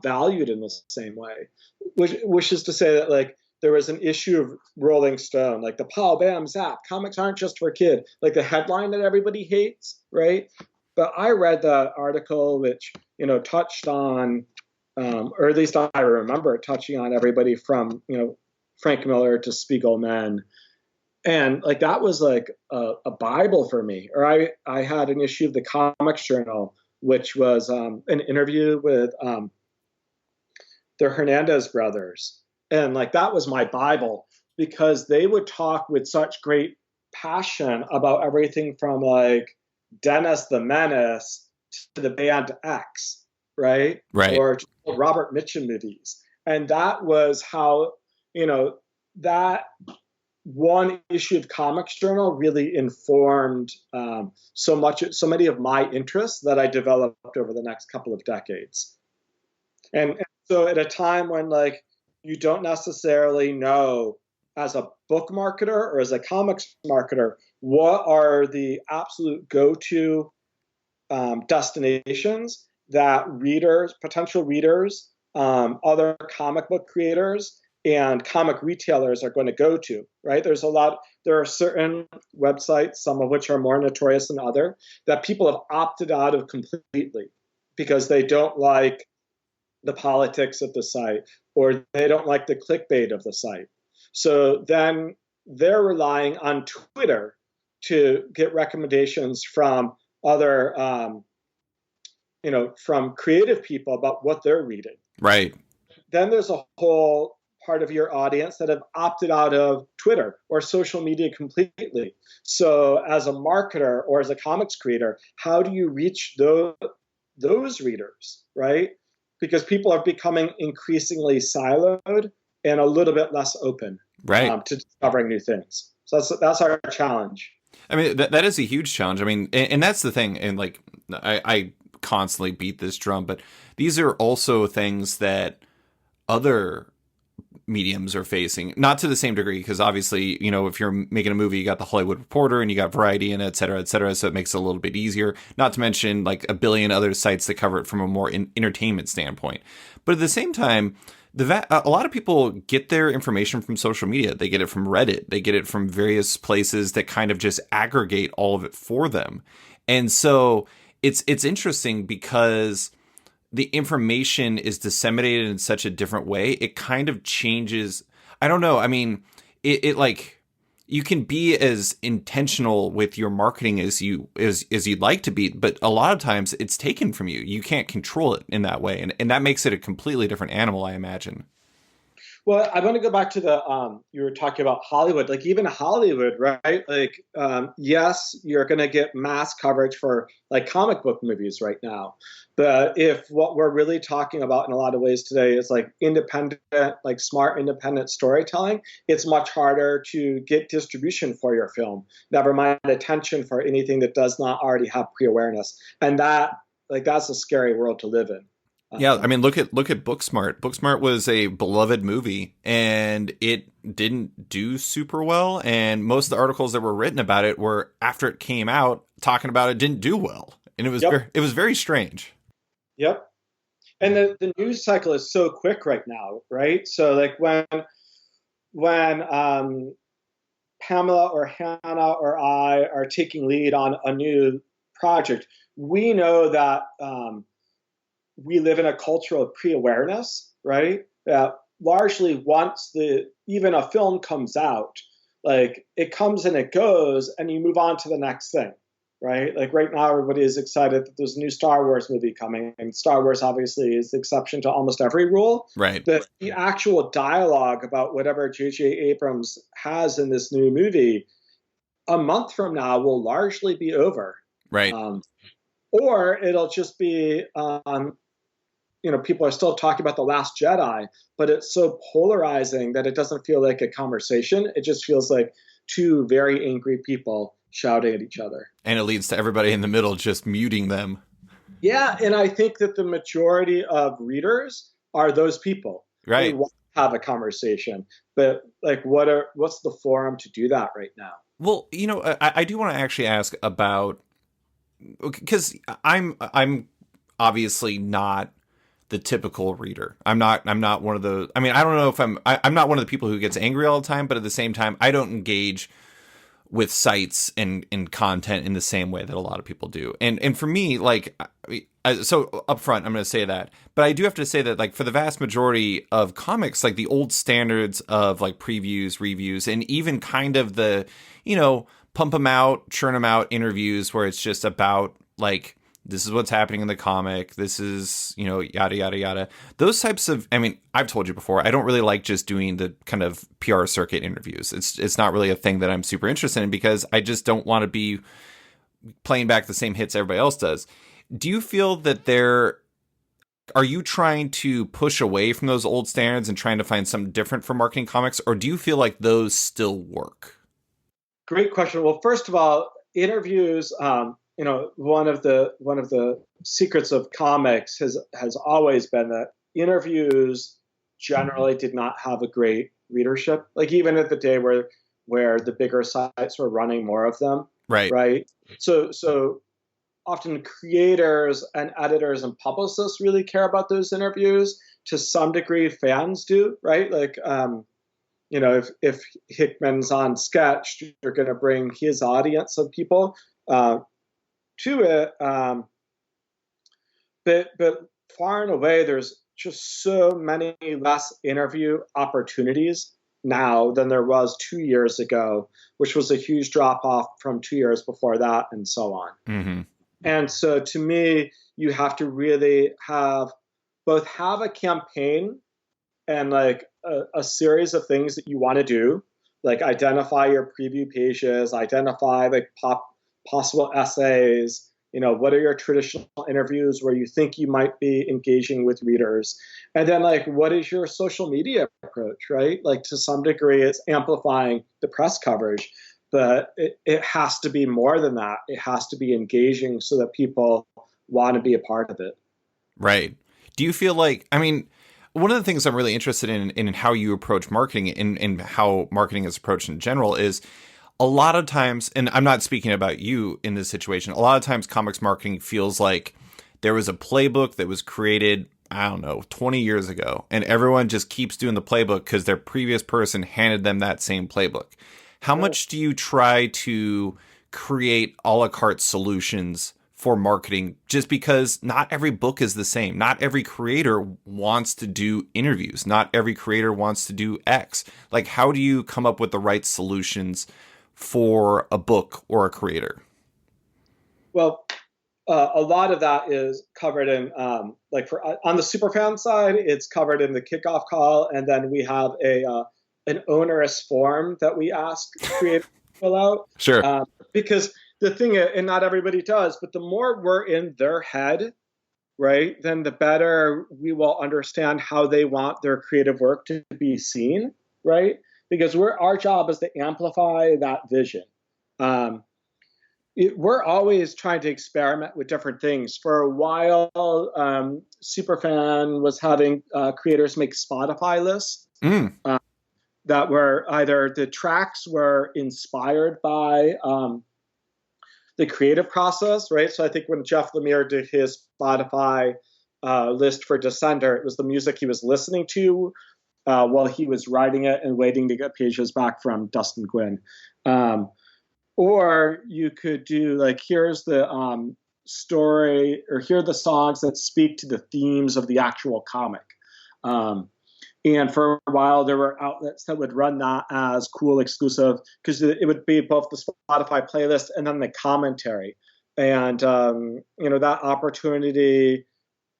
valued in the same way. Which is to say that like there was an issue of Rolling Stone, like the pow bam zap, comics aren't just for kid, like the headline that everybody hates, right? But I read the article which, you know, touched on, or at least I remember it touching on everybody from, you know, Frank Miller to Spiegelman. And like that was like a Bible for me. Or I had an issue of the Comics Journal, which was an interview with the Hernandez brothers. And like that was my Bible because they would talk with such great passion about everything from like Dennis the Menace to the Band X, right? Right. Or Robert Mitchum movies. And that was how, you know, that one issue of Comics Journal really informed so many of my interests that I developed over the next couple of decades. And so at a time when like you don't necessarily know as a book marketer or as a comics marketer, what are the absolute go-to destinations that readers, potential readers, other comic book creators, and comic retailers are going to go to, right? There are certain websites, some of which are more notorious than other, that people have opted out of completely because they don't like the politics of the site or they don't like the clickbait of the site. So then they're relying on Twitter to get recommendations from other, from creative people about what they're reading. Right. Then there's a whole part of your audience that have opted out of Twitter or social media completely. So as a marketer or as a comics creator, how do you reach those readers, right? Because people are becoming increasingly siloed and a little bit less open, right, to discovering new things. So that's our challenge. I mean, that is a huge challenge. I mean, and that's the thing. And like, I constantly beat this drum, but these are also things that other mediums are facing, not to the same degree, because obviously, you know, if you're making a movie, you got the Hollywood Reporter and you got Variety and et cetera, so it makes it a little bit easier, not to mention like a billion other sites that cover it from a more entertainment standpoint. But at the same time, a lot of people get their information from social media. They get it from Reddit. They get it from various places that kind of just aggregate all of it for them. And so it's interesting because the information is disseminated in such a different way. It kind of changes. I don't know. I mean, it like you can be as intentional with your marketing as you'd like to be, but a lot of times it's taken from you. You can't control it in that way. And that makes it a completely different animal, I imagine. Well, I want to go back to the you were talking about Hollywood, like even Hollywood, right? Like, yes, you're going to get mass coverage for like comic book movies right now. But if what we're really talking about in a lot of ways today is like independent, like smart independent storytelling, it's much harder to get distribution for your film, never mind attention for anything that does not already have pre-awareness. And that's a scary world to live in. Yeah, I mean, look at Booksmart. Booksmart was a beloved movie, and it didn't do super well. And most of the articles that were written about it were after it came out, talking about it didn't do well, and it was very strange. Yep. And the news cycle is so quick right now, right? So like when Pamela or Hannah or I are taking lead on a new project, we know that we live in a culture of pre-awareness, right? That largely once even a film comes out, like it comes and it goes, and you move on to the next thing, right? Like right now, everybody is excited that there's a new Star Wars movie coming, and Star Wars obviously is the exception to almost every rule. Right. But the actual dialogue about whatever J.J. Abrams has in this new movie, a month from now will largely be over. Right. Or it'll just be people are still talking about The Last Jedi, but it's so polarizing that it doesn't feel like a conversation. It just feels like two very angry people shouting at each other. And it leads to everybody in the middle just muting them. Yeah, and I think that the majority of readers are those people. Right. They want to have a conversation, but like, what's the forum to do that right now? Well, I do want to actually ask about, because I'm obviously not the typical reader. I'm not one of the, I mean, I don't know if I'm not one of the people who gets angry all the time, but at the same time, I don't engage with sites and content in the same way that a lot of people do. And for me, like, so up front, I'm going to say that, but I do have to say that, like, for the vast majority of comics, like the old standards of like previews, reviews, and even kind of the, pump them out, churn them out interviews where it's just about like, this is what's happening in the comic. This is, yada, yada, yada. Those types of, I mean, I've told you before, I don't really like just doing the kind of PR circuit interviews. It's not really a thing that I'm super interested in because I just don't want to be playing back the same hits everybody else does. Do you feel that are you trying to push away from those old standards and trying to find something different for marketing comics? Or do you feel like those still work? Great question. Well, first of all, interviews, one of the secrets of comics has always been that interviews generally did not have a great readership. Like even at the day where the bigger sites were running more of them. Right. So often creators and editors and publicists really care about those interviews. To some degree, fans do, right? Like, if Hickman's on Sketch, you're going to bring his audience of people to it. But far and away, there's just so many less interview opportunities now than there was 2 years ago, which was a huge drop off from 2 years before that, and so on. Mm-hmm. And so to me, you have to really have a campaign and like a series of things that you want to do, like identify your preview pages, identify like possible essays, what are your traditional interviews where you think you might be engaging with readers? And then like, what is your social media approach, right? Like to some degree, it's amplifying the press coverage, but it has to be more than that. It has to be engaging so that people want to be a part of it. Right. Do you feel like, I mean, one of the things I'm really interested in how you approach marketing and how marketing is approached in general is a lot of times, and I'm not speaking about you in this situation, a lot of times comics marketing feels like there was a playbook that was created, I don't know, 20 years ago, and everyone just keeps doing the playbook because their previous person handed them that same playbook. How much do you try to create a la carte solutions for marketing, just because not every book is the same? Not every creator wants to do interviews. Not every creator wants to do X. Like, how do you come up with the right solutions for a book or a creator? Well, a lot of that is covered in, on the Superfan side, it's covered in the kickoff call, and then we have an onerous form that we ask creators to fill out. Sure. Because the thing, and not everybody does, but the more we're in their head, right, then the better we will understand how they want their creative work to be seen, right? Because our job is to amplify that vision. We're always trying to experiment with different things. For a while, Superfan was having creators make Spotify lists that were either the tracks were inspired by the creative process, right? So I think when Jeff Lemire did his Spotify list for Descender. It was the music he was listening to while he was writing it and waiting to get pages back from Dustin Gwynn. Or you could do like, here's the story, or here are the songs that speak to the themes of the actual comic. And for a while, there were outlets that would run that as cool exclusive, because it would be both the Spotify playlist and then the commentary. And, that opportunity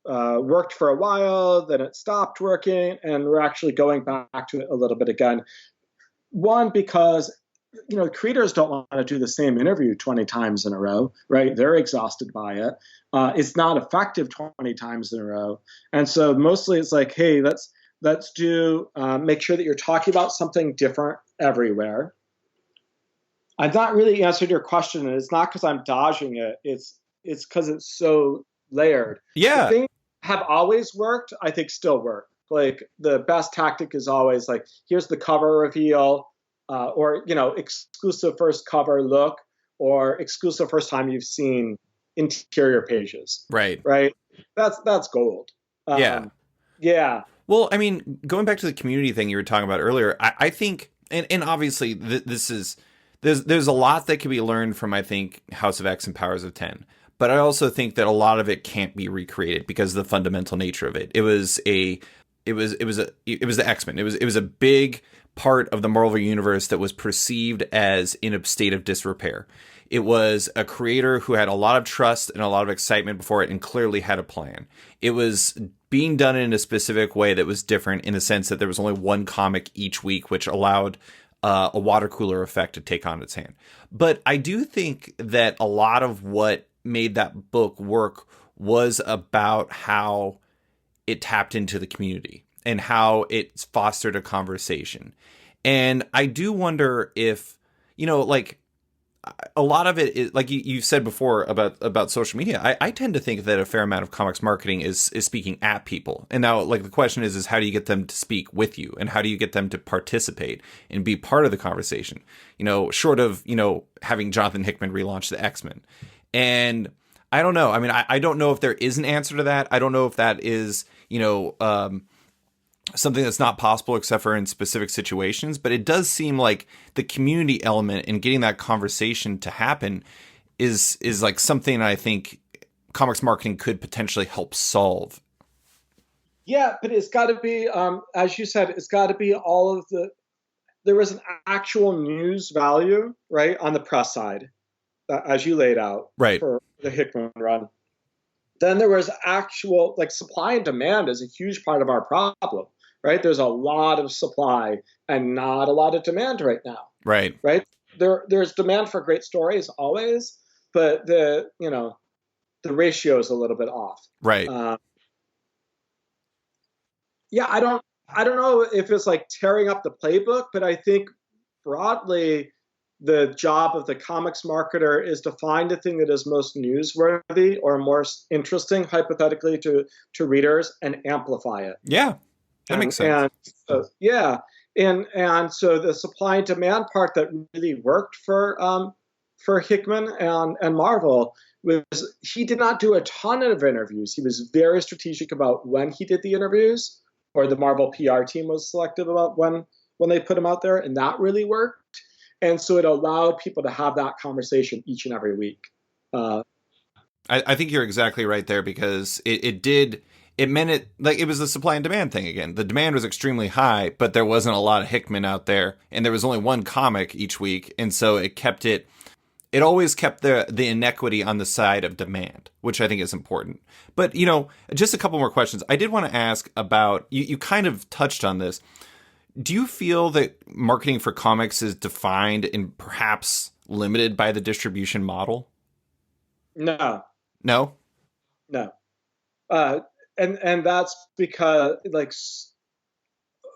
worked for a while, then it stopped working, and we're actually going back to it a little bit again. One, because creators don't want to do the same interview 20 times in a row, right? They're exhausted by it. It's not effective 20 times in a row. And so mostly it's like, hey, let's do, make sure that you're talking about something different everywhere. I've not really answered your question, and it's not because I'm dodging it. It's because it's so layered. Yeah. The things have always worked, I think still work. Like the best tactic is always like, here's the cover reveal, or exclusive first cover look, or exclusive first time you've seen interior pages. Right. That's gold. Yeah. Well, I mean, going back to the community thing you were talking about earlier, I think, and obviously there's a lot that can be learned from, I think, House of X and Powers of 10. But I also think that a lot of it can't be recreated because of the fundamental nature of it. It was the X-Men. It was a big part of the Marvel universe that was perceived as in a state of disrepair. It was a creator who had a lot of trust and a lot of excitement before it and clearly had a plan. It was being done in a specific way that was different in the sense that there was only one comic each week, which allowed a water cooler effect to take on its hand. But I do think that a lot of what made that book work was about how it tapped into the community and how it fostered a conversation. And I do wonder if, a lot of it is, like you said before about social media, I tend to think that a fair amount of comics marketing is speaking at people. And now, like, the question is how do you get them to speak with you? And how do you get them to participate and be part of the conversation? Short of, having Jonathan Hickman relaunch the X-Men. And I don't know. I mean, I don't know if there is an answer to that. I don't know if that is, something that's not possible except for in specific situations. But it does seem like the community element and getting that conversation to happen is like something I think comics marketing could potentially help solve. Yeah, but it's got to be, as you said, it's got to be all of there was an actual news value, right, on the press side, as you laid out, right, for the Hickman run. Then there was actual, like, supply and demand is a huge part of our problem, right? There's a lot of supply and not a lot of demand right now. Right. There's demand for great stories always, but the ratio is a little bit off. Right. Yeah, I don't know if it's like tearing up the playbook, but I think broadly the job of the comics marketer is to find the thing that is most newsworthy or more interesting, hypothetically, to readers and amplify it. Yeah, that makes sense. And so the supply and demand part that really worked for Hickman and Marvel was he did not do a ton of interviews. He was very strategic about when he did the interviews, or the Marvel PR team was selective about when they put him out there, and that really worked. And so it allowed people to have that conversation each and every week. I think you're exactly right there, because it meant it, like, it was the supply and demand thing again. The demand was extremely high, but there wasn't a lot of Hickman out there, and there was only one comic each week. And so it always kept the inequity on the side of demand, which I think is important. But, just a couple more questions. I did want to ask about, you kind of touched on this. Do you feel that marketing for comics is defined and perhaps limited by the distribution model? No. No? No. And that's because, like,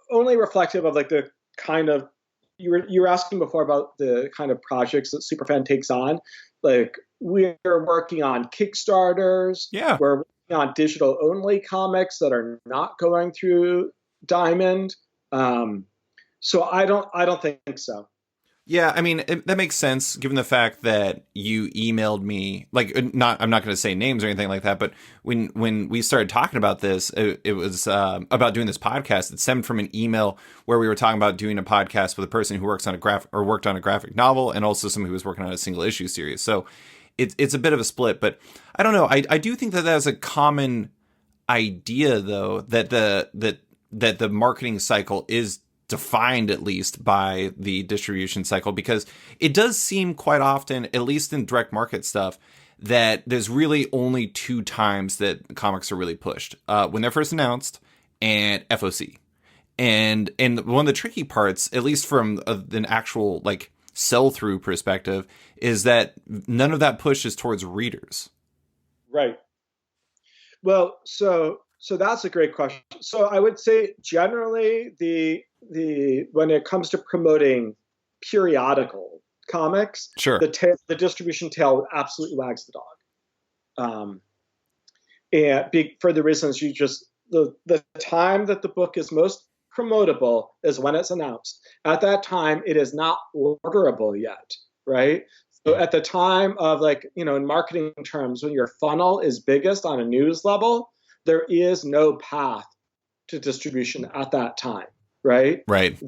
only reflective of, like, the kind of, you were asking before about the kind of projects that Superfan takes on. Like, we're working on Kickstarters. Yeah. We're working on digital only comics that are not going through Diamond. So I don't think so. Yeah, I mean that makes sense given the fact that you emailed me. Like, not I'm not going to say names or anything like that, but when we started talking about this, it was about doing this podcast. It stemmed from an email where we were talking about doing a podcast with a person who works on a worked on a graphic novel, and also someone who was working on a single issue series. So it's a bit of a split, but I don't know. I do think that that's a common idea, though, that the marketing cycle is defined at least by the distribution cycle, because it does seem quite often, at least in direct market stuff, that there's really only two times that comics are really pushed: when they're first announced and FOC. And one of the tricky parts, at least from an actual like sell through perspective, is that none of that push is towards readers. Right. Well, so that's a great question. So I would say generally the when it comes to promoting periodical comics, Sure. the distribution tail absolutely wags the dog. For the reasons you just the time that the book is most promotable is when it's announced. At that time, it is not orderable yet, right? So at the time of like, in marketing terms, when your funnel is biggest on a news level, there is no path to distribution at that time, right? Right.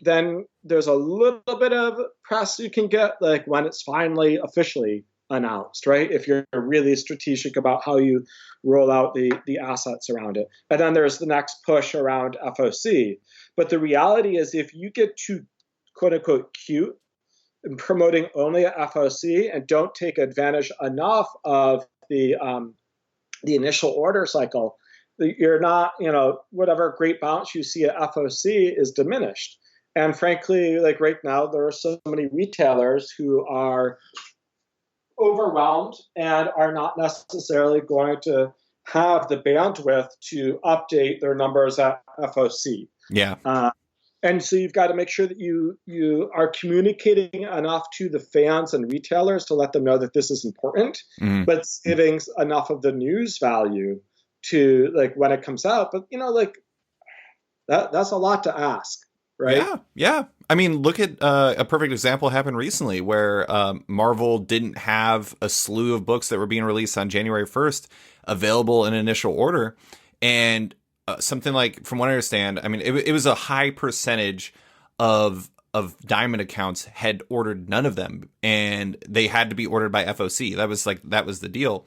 Then there's a little bit of press you can get like when it's finally officially announced, right? If you're really strategic about how you roll out the assets around it. And then there's the next push around FOC. But the reality is if you get too quote unquote cute in promoting only a FOC and don't take advantage enough of the initial order cycle, you're not, whatever great bounce you see at FOC is diminished. And frankly, like right now, there are so many retailers who are overwhelmed and are not necessarily going to have the bandwidth to update their numbers at FOC. Yeah. And so you've got to make sure that you are communicating enough to the fans and retailers to let them know that this is important, but saving enough of the news value to like when it comes out. But like that's a lot to ask, right? Yeah, yeah. I mean, look at a perfect example happened recently where Marvel didn't have a slew of books that were being released on January 1st available in initial order, and something like, from what I understand, I mean, it was a high percentage of Diamond accounts had ordered none of them, and they had to be ordered by FOC. That was the deal.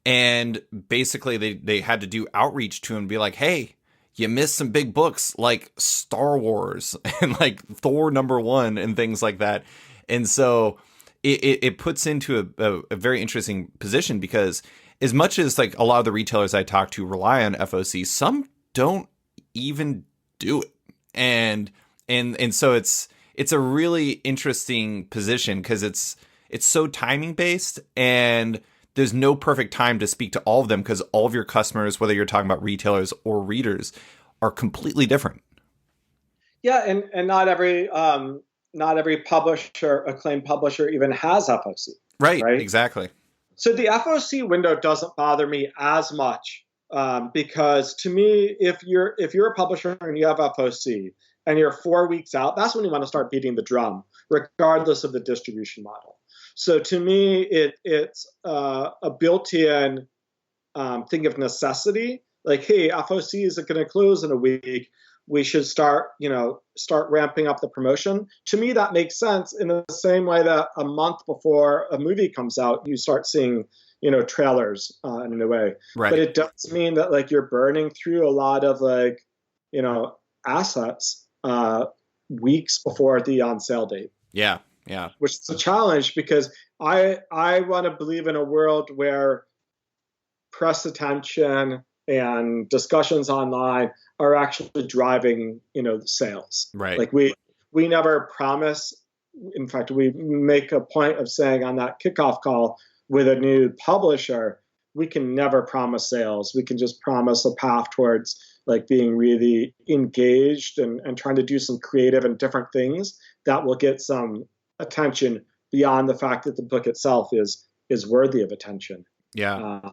And basically they had to do outreach to him and be like, hey, you missed some big books like Star Wars and like Thor #1 and things like that. And so it puts into a very interesting position, because as much as like a lot of the retailers I talk to rely on FOC, some don't even do it. And so it's a really interesting position, because it's so timing based, and there's no perfect time to speak to all of them, because all of your customers, whether you're talking about retailers or readers, are completely different. Yeah, and not every acclaimed publisher even has FOC. Right, right? exactly. So the FOC window doesn't bother me as much, because to me, if you're a publisher and you have FOC and you're 4 weeks out, that's when you want to start beating the drum, regardless of the distribution model. So to me, it's a built-in thing of necessity. Like, hey, FOC is going to close in a week. We should start ramping up the promotion. To me, that makes sense in the same way that a month before a movie comes out, you start seeing, trailers in a way. Right. But it does mean that like you're burning through a lot of like, assets weeks before the on sale date. Yeah. Yeah. Which is a challenge, because I want to believe in a world where press attention and discussions online are actually driving, the sales. Right. Like we never promise. In fact, we make a point of saying on that kickoff call with a new publisher, we can never promise sales. We can just promise a path towards like being really engaged and trying to do some creative and different things that will get some attention beyond the fact that the book itself is worthy of attention. Yeah.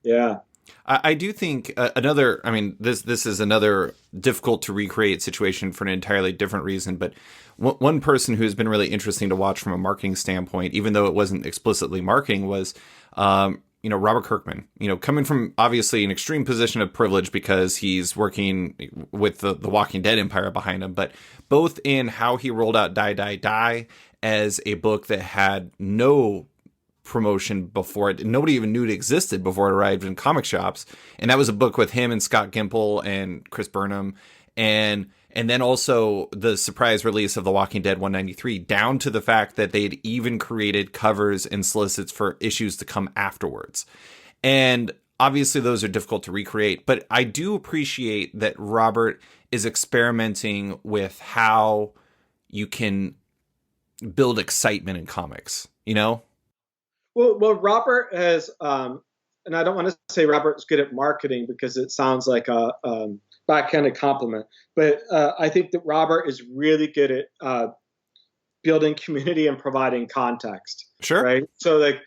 Yeah. I do think another. I mean, this is another difficult to recreate situation for an entirely different reason. But one person who's been really interesting to watch from a marketing standpoint, even though it wasn't explicitly marketing, was Robert Kirkman. Coming from obviously an extreme position of privilege because he's working with the Walking Dead empire behind him, but both in how he rolled out Die Die Die as a book that had no promotion before it. Nobody even knew it existed before it arrived in comic shops. And that was a book with him and Scott Gimple and Chris Burnham. And then also the surprise release of The Walking Dead 193, down to the fact that they'd even created covers and solicits for issues to come afterwards. And obviously those are difficult to recreate, but I do appreciate that Robert is experimenting with how you can build excitement in comics, Well, Robert has, and I don't want to say Robert's good at marketing because it sounds like a backhanded compliment, but I think that Robert is really good at building community and providing context. Sure. Right. So, like,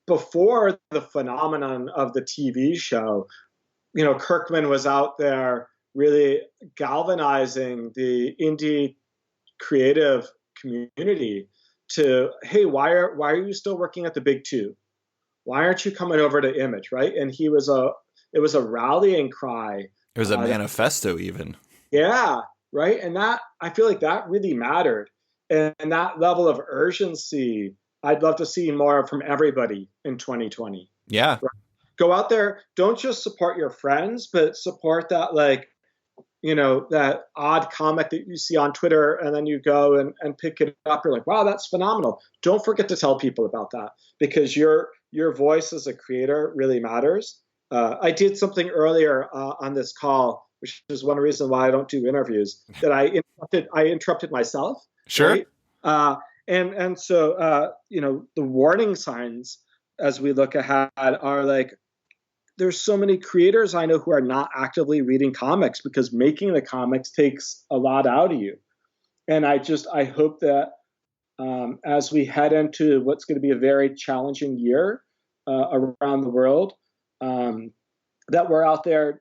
before the phenomenon of the TV show, Kirkman was out there really galvanizing the indie creative community to, hey, why are you still working at the big two? Why aren't you coming over to Image, right? And it was a rallying cry. It was a manifesto even. Yeah, right. And that, I feel like that really mattered. And that level of urgency, I'd love to see more from everybody in 2020. Yeah. Right? Go out there, don't just support your friends, but support that, like, that odd comic that you see on Twitter, and then you go and pick it up. You're like, wow, that's phenomenal. Don't forget to tell people about that, because your voice as a creator really matters. I did something earlier on this call, which is one reason why I don't do interviews, that I interrupted myself. Sure. Right? And so, the warning signs as we look ahead are like, there's so many creators I know who are not actively reading comics because making the comics takes a lot out of you. And I hope that as we head into what's going to be a very challenging year around the world, that we're out there,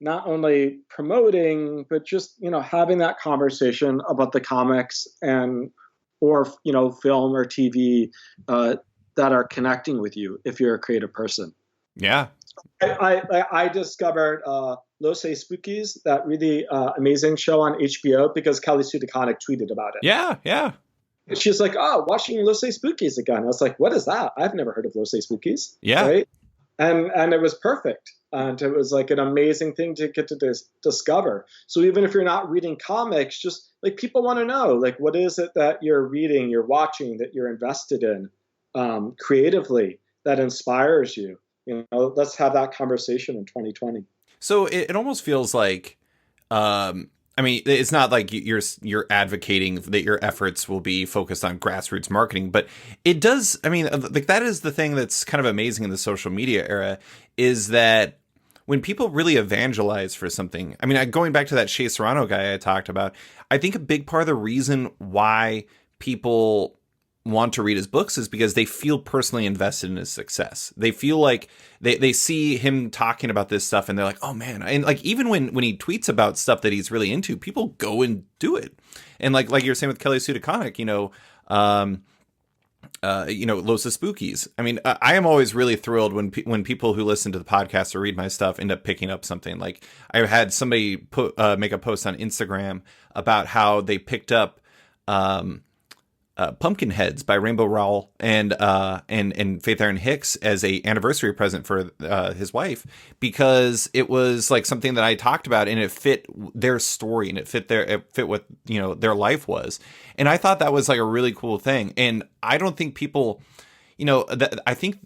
not only promoting, but just, having that conversation about the comics or film or TV that are connecting with you if you're a creative person. Yeah. I discovered Los Spookies, that really amazing show on HBO, because Kelly Sue DeConnick tweeted about it. Yeah. She's like, oh, watching Los Spookies again. I was like, what is that? I've never heard of Los Spookies. Yeah. Right? And it was perfect. And it was like an amazing thing to get to discover. So even if you're not reading comics, just like, people want to know, like, what is it that you're reading, you're watching, that you're invested in creatively, that inspires you? Let's have that conversation in 2020. So it almost feels like, it's not like you're advocating that your efforts will be focused on grassroots marketing, but it does. Like, that is the thing that's kind of amazing in the social media era, is that when people really evangelize for something, going back to that Shea Serrano guy I talked about, I think a big part of the reason why people want to read his books is because they feel personally invested in his success. They feel like they see him talking about this stuff and they're like, oh man. And like, even when he tweets about stuff that he's really into, people go and do it. And like you're saying with Kelly Sue DeConnick, Los Spookies. I am always really thrilled when people who listen to the podcast or read my stuff end up picking up something. Like, I had somebody make a post on Instagram about how they picked up Pumpkin Heads by Rainbow Rowell and Faith Erin Hicks as a anniversary present for his wife, because it was like something that I talked about and it fit their story and it fit what their life was, and I thought that was like a really cool thing. And I don't think people, I think,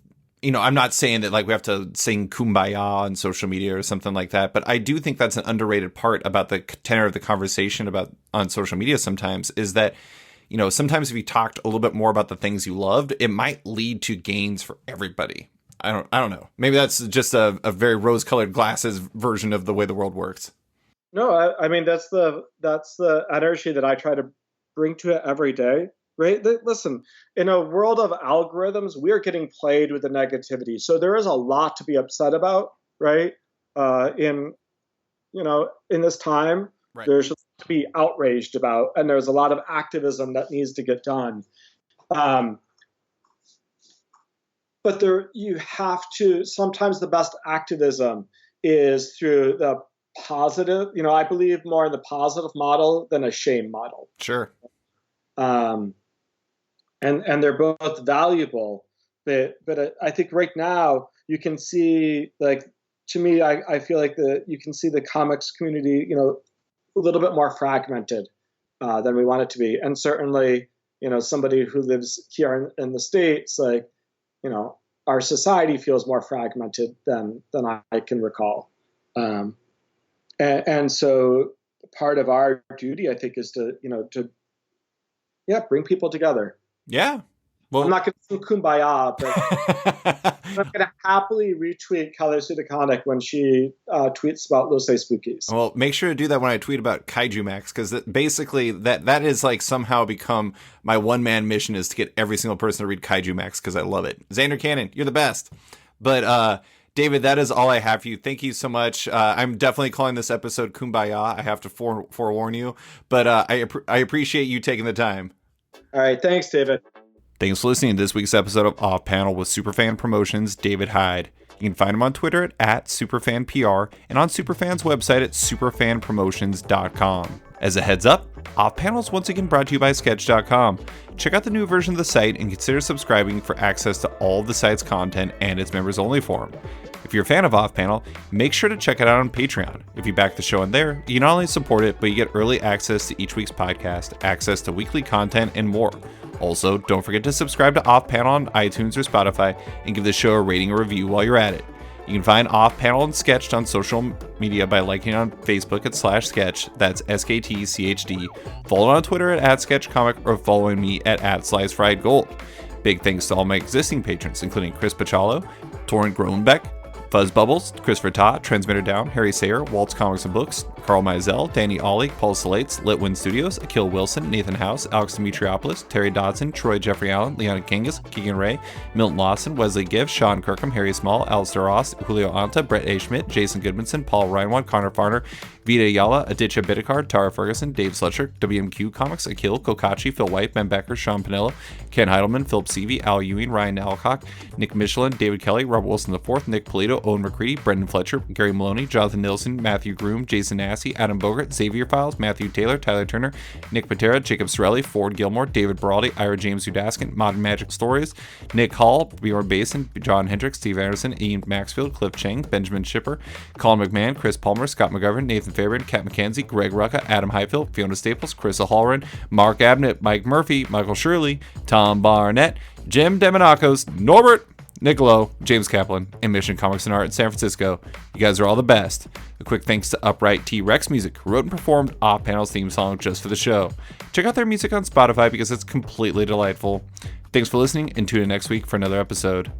I'm not saying that like we have to sing Kumbaya on social media or something like that, but I do think that's an underrated part about the tenor of the conversation on social media sometimes, is that sometimes if you talked a little bit more about the things you loved, it might lead to gains for everybody. I don't know. Maybe that's just a very rose-colored glasses version of the way the world works. No, that's the energy that I try to bring to it every day. right? Listen, in a world of algorithms, we are getting played with the negativity. So there is a lot to be upset about, right? In in this time, Right. there's just to be outraged about, and there's a lot of activism that needs to get done. Um, but you have to. Sometimes the best activism is through the positive. I believe more in the positive model than a shame model. Sure. Um, and they're both valuable. But I think right now you can see, like, to me, I feel like you can see the comics community, a little bit more fragmented than we want it to be. And certainly, somebody who lives here in the States, like, our society feels more fragmented than I can recall. And so part of our duty, I think, is to bring people together. Yeah. Well, I'm not going to sing Kumbaya, but I'm going to happily retweet Color Sudaconic when she tweets about Los Spookies. Well, make sure to do that when I tweet about Kaiju Max, because basically that is like somehow become my one-man mission, is to get every single person to read Kaiju Max, because I love it. Xander Cannon, you're the best. But David, that is all I have for you. Thank you so much. I'm definitely calling this episode Kumbaya. I have to forewarn you, but I appreciate you taking the time. All right. Thanks, David. Thanks for listening to this week's episode of Off Panel with Superfan Promotions, David Hyde. You can find him on Twitter at SuperfanPR and on Superfan's website at superfanpromotions.com. As a heads up, Off Panel is once again brought to you by Sketch.com. Check out the new version of the site and consider subscribing for access to all of the site's content and its members-only forum. If you're a fan of Off Panel, make sure to check it out on Patreon. If you back the show in there, you not only support it, but you get early access to each week's podcast, access to weekly content, and more. Also, don't forget to subscribe to Off Panel on iTunes or Spotify and give the show a rating or review while you're at it. You can find Off Panel and Sketched on social media by liking on Facebook at /sketch, that's SKTCHD, follow on Twitter at @sketchcomic, or following me at @slicefriedgold. Big thanks to all my existing patrons, including Chris Pachalo, Torrent Groenbeck, Fuzz Bubbles, Christopher Todd, Transmitter Down, Harry Sayer, Waltz Comics and Books, Carl Mizell, Danny Ollie, Paul Salates, Litwin Studios, Akil Wilson, Nathan House, Alex Dimitriopoulos, Terry Dodson, Troy Jeffrey Allen, Leon Kangas, Keegan Ray, Milton Lawson, Wesley Giff, Sean Kirkham, Harry Small, Alistair Ross, Julio Anta, Brett A. Schmidt, Jason Goodmanson, Paul Reinwand, Connor Farner, Vita Yala, Aditya Bidikar, Tara Ferguson, Dave Sletcher, WMQ Comics, Akil, Kokachi, Phil White, Ben Becker, Sean Pinello, Ken Heidelman, Philip Seavey, Al Ewing, Ryan Alcock, Nick Michelin, David Kelly, Robert Wilson IV, Nick Polito, Owen McCready, Brendan Fletcher, Gary Maloney, Jonathan Nilsson, Matthew Groom, Jason Massey, Adam Bogart, Xavier Files, Matthew Taylor, Tyler Turner, Nick Patera, Jacob Sorelli, Ford Gilmore, David Baraldi, Ira James Udaskin, Modern Magic Stories, Nick Hall, Bjorn Basin, John Hendricks, Steve Anderson, Ian Maxfield, Cliff Chang, Benjamin Shipper, Colin McMahon, Chris Palmer, Scott McGovern, Nathan Fairbairn, Kat McKenzie, Greg Rucka, Adam Highfield, Fiona Staples, Carissa Hallren, Mark Abnett, Mike Murphy, Michael Shirley, Tom Barnett, Jim Demonacos, Norbert Niccolo, James Kaplan, and Mission Comics and Art in San Francisco. You guys are all the best. A quick thanks to Upright T-Rex Music, who wrote and performed Off Panel's theme song just for the show. Check out their music on Spotify because it's completely delightful. Thanks for listening, and tune in next week for another episode.